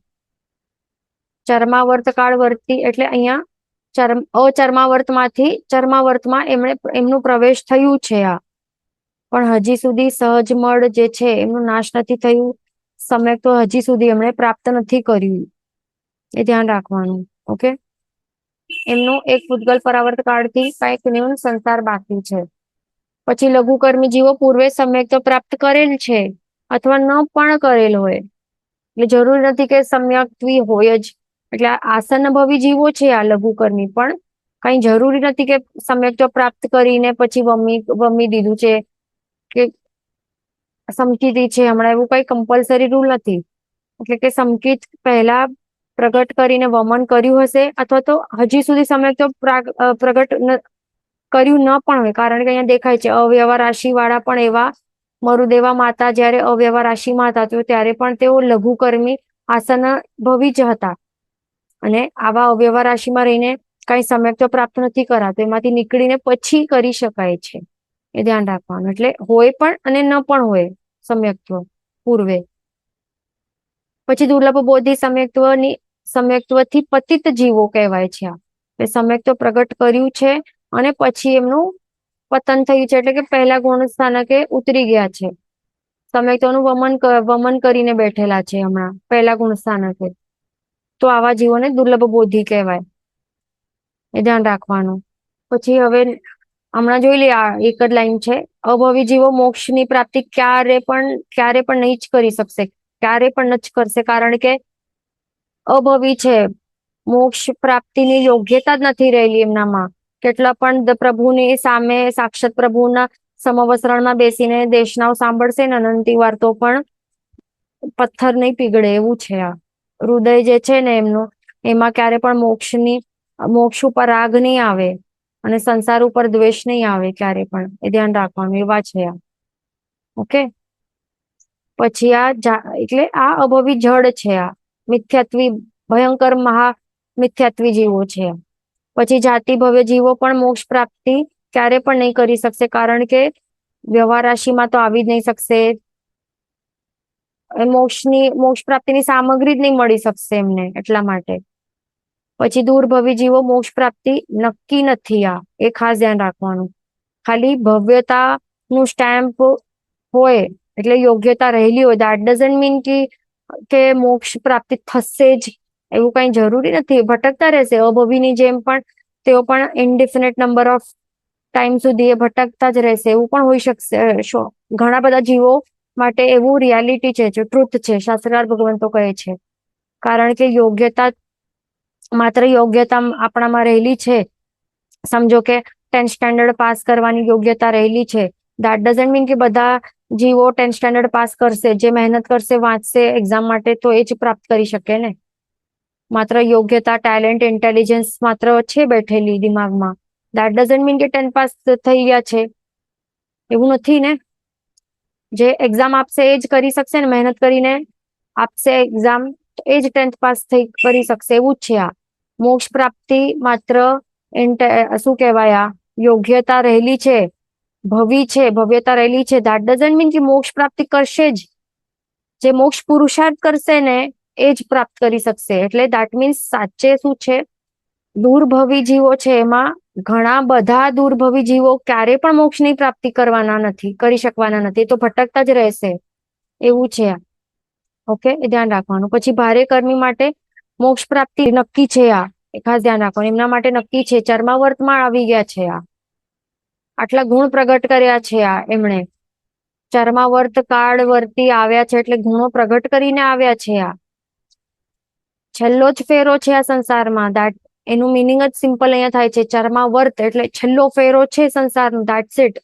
ચર્માવર્ત કાળવર્તી એટલે અહીંયા અચર્માવર્તમાંથી ચર્માવર્તમાં એમનું પ્રવેશ થયું છે આ, પણ હજી સુધી સહજ મળ જે છે એમનું નાશ નથી થયું, સમ્યક્ત્વ હજી સુધી એમણે પ્રાપ્ત નથી કર્યું, એ ધ્યાન રાખવાનું. ઓકે, એમનું એક પૂતગલ પરાવર્ત કાળથી કઈક સંસાર બાકી છે. પછી લઘુકર્મી જીવો પૂર્વે સમ્યક્ત્વ પ્રાપ્ત કરેલ છે અથવા ન પણ કરેલ હોય, એટલે જરૂરી નથી કે સમ્યક્ત્વી હોય જ, એટલે આસન્નભવી જીવો છે આ લઘુકર્મી, પણ કઈ જરૂરી નથી કે સમ્યક્ત્વ પ્રાપ્ત કરીને પછી વમી દીધું છે કે સમકીતી છે હમણાં, એવું કઈ કમ્પલસરી રૂલ નથી. એટલે કે સમકિત પહેલા પ્રગટ કરીને વમન કર્યું હશે, અથવા તો હજી સુધી સમ્યક્ત્વ પ્રગટ કર્યું ન પણ હોય, કારણ કે અહીંયા દેખાય છે અવ્યવહાર રાશિ વાળા પણ એવા મરુદેવા માતા જયારે અવ્યવહાર રાશિમાં હતા ત્યારે પણ તેઓ લઘુકર્મી આસન ભવી જ હતા, અને આવા અવ્યવહાર રાશિમાં રહીને કઈ સમ્યક્ત્વ પ્રાપ્ત નથી કરાતું, એમાંથી નીકળીને પછી કરી શકાય છે, એ ધ્યાન રાખવાનું. એટલે હોય પણ અને ન પણ હોય સમ્યક્ત્વ પૂર્વે. પછી દુર્લભ બોધિ સમ્યક્ત્વથી પતિત જીવો કહેવાય છે આ, સમ્યક્ત્વ પ્રગટ કર્યું છે અને પછી એમનું પતન થયું છે, એટલે કે પહેલા ગુણ સ્થાનકે ઉતરી ગયા છે, સમ્યક્ત્વનું વમન કરીને બેઠેલા છે હમણાં પહેલા ગુણ સ્થાનકે, તો આવા જીવોને દુર્લભ બોધિ કહેવાય, એ ધ્યાન રાખવાનું. પછી હવે હમણાં જોઈ લે, આ એક જ લાઈન છે, અભવી જીવો મોક્ષની પ્રાપ્તિ ક્યારે પણ નહીં જ કરી શકશે, ક્યારે પણ ન જ કરશે, કારણ કે અભવી છે, મોક્ષ પ્રાપ્તિની યોગ્યતા જ નથી રહેલી એમનામાં. કેટલા પણ પ્રભુની સામે સાક્ષાત પ્રભુના સમવસ્ત્રણમાં બેસીને દેશનાઓ સાંભળશે ને અનંતી વાર, તો પણ પથ્થર નહીં પીગળે એવું છે આ હૃદય જે છે ને એમનું, એમાં ક્યારે પણ મોક્ષ ઉપર રાગ નહીં આવે અને સંસાર ઉપર દ્વેષ નહીં આવે ક્યારે પણ, એ ધ્યાન રાખવાનું. એવા છે આ. ઓકે, પછી એટલે આ અભવી જડ છે, આ મિથ્યાત્વી ભયંકર મહા મિથ્યાત્વી જીવો છે. પછી જાતિ ભવ્ય જીવો પણ મોક્ષ પ્રાપ્તિ ક્યારે પણ નહીં કરી શકશે, કારણ કે વ્યવહાર રાશિમાં તો આવી જ નહીં શકશે, મોક્ષ પ્રાપ્તિની સામગ્રી જ નહીં મળી શકશે એમને, એટલા માટે. પછી દૂરભવી જીવો મોક્ષ પ્રાપ્તિ નક્કી નથી, આ એ ખાસ ધ્યાન રાખવાનું. ખાલી ભવ્યતા નું સ્ટેમ્પ હોય એટલે યોગ્યતા રહેલી હોય, દેટ ડઝન્ટ મીન કે મોક્ષ પ્રાપ્તિ થશે જ એવું કઈ જરૂરી નથી, ભટકતા રહેશે અભવીની જેમ, પણ તેઓ પણ ઇનડિફિનિટ નંબર ઓફ ટાઈમ સુધી એ ભટકતા જ રહેશે, એવું પણ હોઈ શકશે. ઘણા બધા જીવો માટે એવું રિયાલિટી છે, જો ટ્રુથ છે, શાસ્ત્રકાર ભગવંતો કહે છે, કારણ કે માત્ર યોગ્યતા આપણામાં રહેલી છે, સમજો કે 10th સ્ટેન્ડર્ડ પાસ કરવાની યોગ્યતા રહેલી છે, દેટ ડઝન્ટ મીન કે બધા જીવો 10th સ્ટેન્ડર્ડ પાસ કરશે, જે મહેનત કરશે, વાંચશે એક્ઝામ માટે તો એ જ પ્રાપ્ત કરી શકે ને. માત્ર યોગ્યતા, ટેલેન્ટ, ઇન્ટેલિજન્સ માત્ર છે બેઠેલી દિમાગમાં, દેટ ડઝન્ટ મીન કે 10th પાસ થઈ ગયા છે, એવું નથી ને. જે એક્ઝામ આપશે એ જ કરી શકશે ને, મહેનત કરીને આપશે એક્ઝામ એ જ 10th પાસ કરી શકશે, એવું જ છે આ. મોક્ષ પ્રાપ્તિ માત્ર શું કહેવાય, આ યોગ્યતા રહેલી છે, ભવ્યતા રહેલી છે, દેટ ડઝન્ટ મીન કે મોક્ષ પ્રાપ્તિ કરશે જ, જે મોક્ષ પુરુષાર્થ કરશે ને એ જ પ્રાપ્ત કરી શકશે. એટલે દેટ મીન્સ સાચે શું છે, દુર્ભવી જીવો છે એમાં ઘણા બધા દુર્ભવી જીવો ક્યારે પણ મોક્ષની પ્રાપ્તિ કરવાના નથી, કરી શકવાના નથી, તો ભટકતા જ રહેશે એવું છે. ઓકે, એ ધ્યાન રાખવાનું. પછી ભારે કર્મી માટે મોક્ષ પ્રાપ્તિ નક્કી છે. આ એ ખાસ ધ્યાન રાખવાનું, એમના માટે નક્કી છે. ચર્માવર્તમાં આવી ગયા છે. આટલા ગુણ પ્રગટ કર્યા છે એમણે. ચર્માવર્ત કાળ વર્તી આવ્યા છે એટલે ગુણો પ્રગટ કરીને આવ્યા છે. છેલ્લો જ ફેરો છે આ સંસારમાં. એનું મિનિંગ જ સિમ્પલ અહીંયા થાય છે. ચર્માવર્ત એટલે છેલ્લો ફેરો છે સંસારનો. That's it.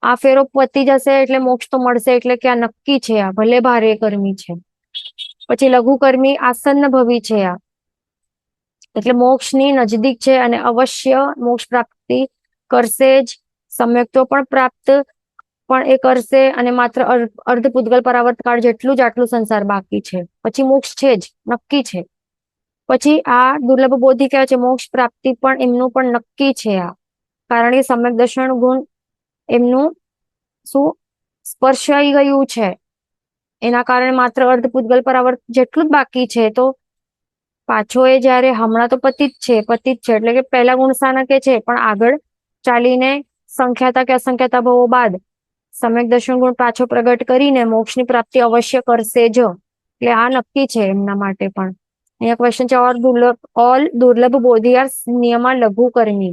આ ફેરો પતી જશે એટલે મોક્ષ તો મળશે. એટલે કે આ નક્કી છે. આ ભલે ભારે કર્મી છે. પછી લઘુ કર્મી આસન્ન ભવી છે. એટલે મોક્ષની નજદીક છે અને અવશ્ય મોક્ષ પ્રાપ્તિ કરશે જ. સમ્યક્તો પણ પ્રાપ્ત પણ એ કરશે, અને માત્ર અર્ધ પૂતગલ પરાવર્ત કાળ જેટલું જ આટલું સંસાર બાકી છે. પછી મોક્ષ છે જ, નક્કી છે. પછી આ દુર્લભ બોધિ કહેવાય છે. મોક્ષ પ્રાપ્તિ પણ એમનું પણ નક્કી છે. કારણ કે સમ્યક દર્શન ગુણ એમનું શું સ્પર્શાઈ ગયું છે, એના કારણે માત્ર અર્ધ પૂતગલ પરાવર્ત જેટલું જ બાકી છે. તો પાછો એ જયારે હમણાં તો પતિત છે એટલે કે પહેલા ગુણ સ્થાનકે છે, પણ આગળ ચાલીને સંખ્યાતા કે અસંખ્યાતા ભવો બાદ સમ્યક દર્શન ગુણ પાછો પ્રગટ કરીને મોક્ષની પ્રાપ્તિ અવશ્ય કરશે જ. એટલે આ નક્કી છે એમના માટે પણ. અહીંયા ક્વેશ્ચન છે, ઓલ દુર્લભ બોધિ આર નિયમા લઘુ કર્મી.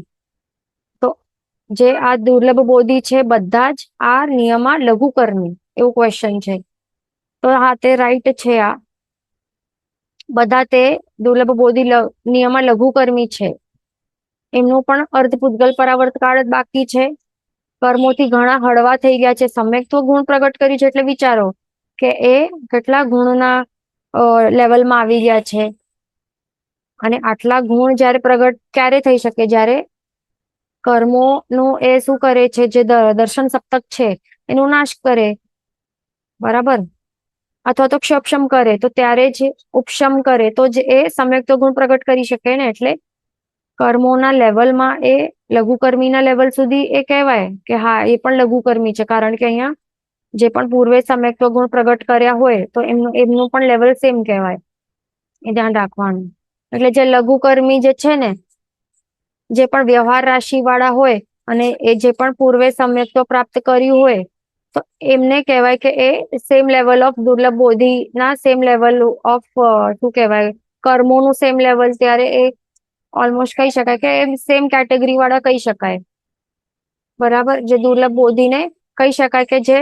તો જે આ દુર્લભ બોધિ છે બધા જ આ નિયમા લઘુ કર્મી એવું ક્વેશ્ચન છે. તો હા, તે રાઈટ છે. આ બધા તે દુર્લભ બોધિ નિયમા લઘુ કર્મી છે. એમનું પણ અર્ધ પૂતગલ પરાવર્ત કાળ જ બાકી છે. કર્મોથી ઘણા હળવા થઈ ગયા છે. સમ્યક્ત્વ ગુણ પ્રગટ કર્યું છે એટલે વિચારો કે એ કેટલા ગુણના લેવલમાં આવી ગયા છે. અને આટલા ગુણ જયારે પ્રગટ ક્યારે થઈ શકે, જયારે કર્મોનું એ શું કરે છે, જે દર્શન સપ્તક છે એનો નાશ કરે, બરાબર, અથવા તો ક્ષપશમ કરે, તો ત્યારે જ ઉપશમ કરે તો જ એ સમ્યક્ત્વ ગુણ પ્રગટ કરી શકે ને. એટલે કર્મોના લેવલમાં એ લઘુકર્મીના લેવલ સુધી એ કહેવાય કે હા, એ પણ લઘુકર્મી છે. કારણ કે અહીંયા જે પણ પૂર્વે સમ્યક્ત્વ ગુણ પ્રગટ કર્યા હોય તો એમનું પણ લેવલ સેમ કહેવાય. એ ધ્યાન રાખવાનું. એટલે જે લઘુકર્મી જે છે ને, જે પણ વ્યવહાર રાશિ વાળા હોય અને એ જે પણ પૂર્વે સમ્યક્ત્વ પ્રાપ્ત કર્યું હોય તો એમને કહેવાય કે એ સેમ લેવલ ઓફ દુર્લભ બોધિ ના સેમ લેવલ ઓફ શું કહેવાય, કર્મોનું સેમ લેવલ. ત્યારે એ ઓલમોસ્ટ કહી શકાય કે સેમ કેટેગરી વાળા કહી શકાય, બરાબર. જે દુર્લભ બોધિને કહી શકાય કે જે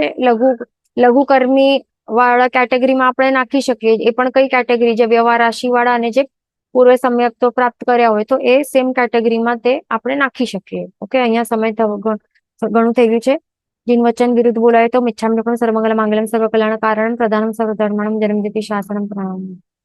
લઘુકર્મી વાળા કેટેગરીમાં આપણે નાખી શકીએ. એ પણ કઈ કેટેગરી, જે વ્યવહાર રાશિ વાળા અને જે પૂર્વે સમ્યક્ત્વ પ્રાપ્ત કર્યા હોય તો એ સેમ કેટેગરીમાં તે આપણે નાખી શકીએ. ઓકે, અહીંયા સમય ઘણું થઈ ગયું છે. જીન વચન વિરુદ્ધ બોલાય તો મિચ્છામિ સર્વમંગલ માંગલ્યમ સર્વ કલ્યાણ કારણ પ્રધાનમ સર્વ ધર્માણમ જન્મજયતિ શાસનમ પ્રણામ.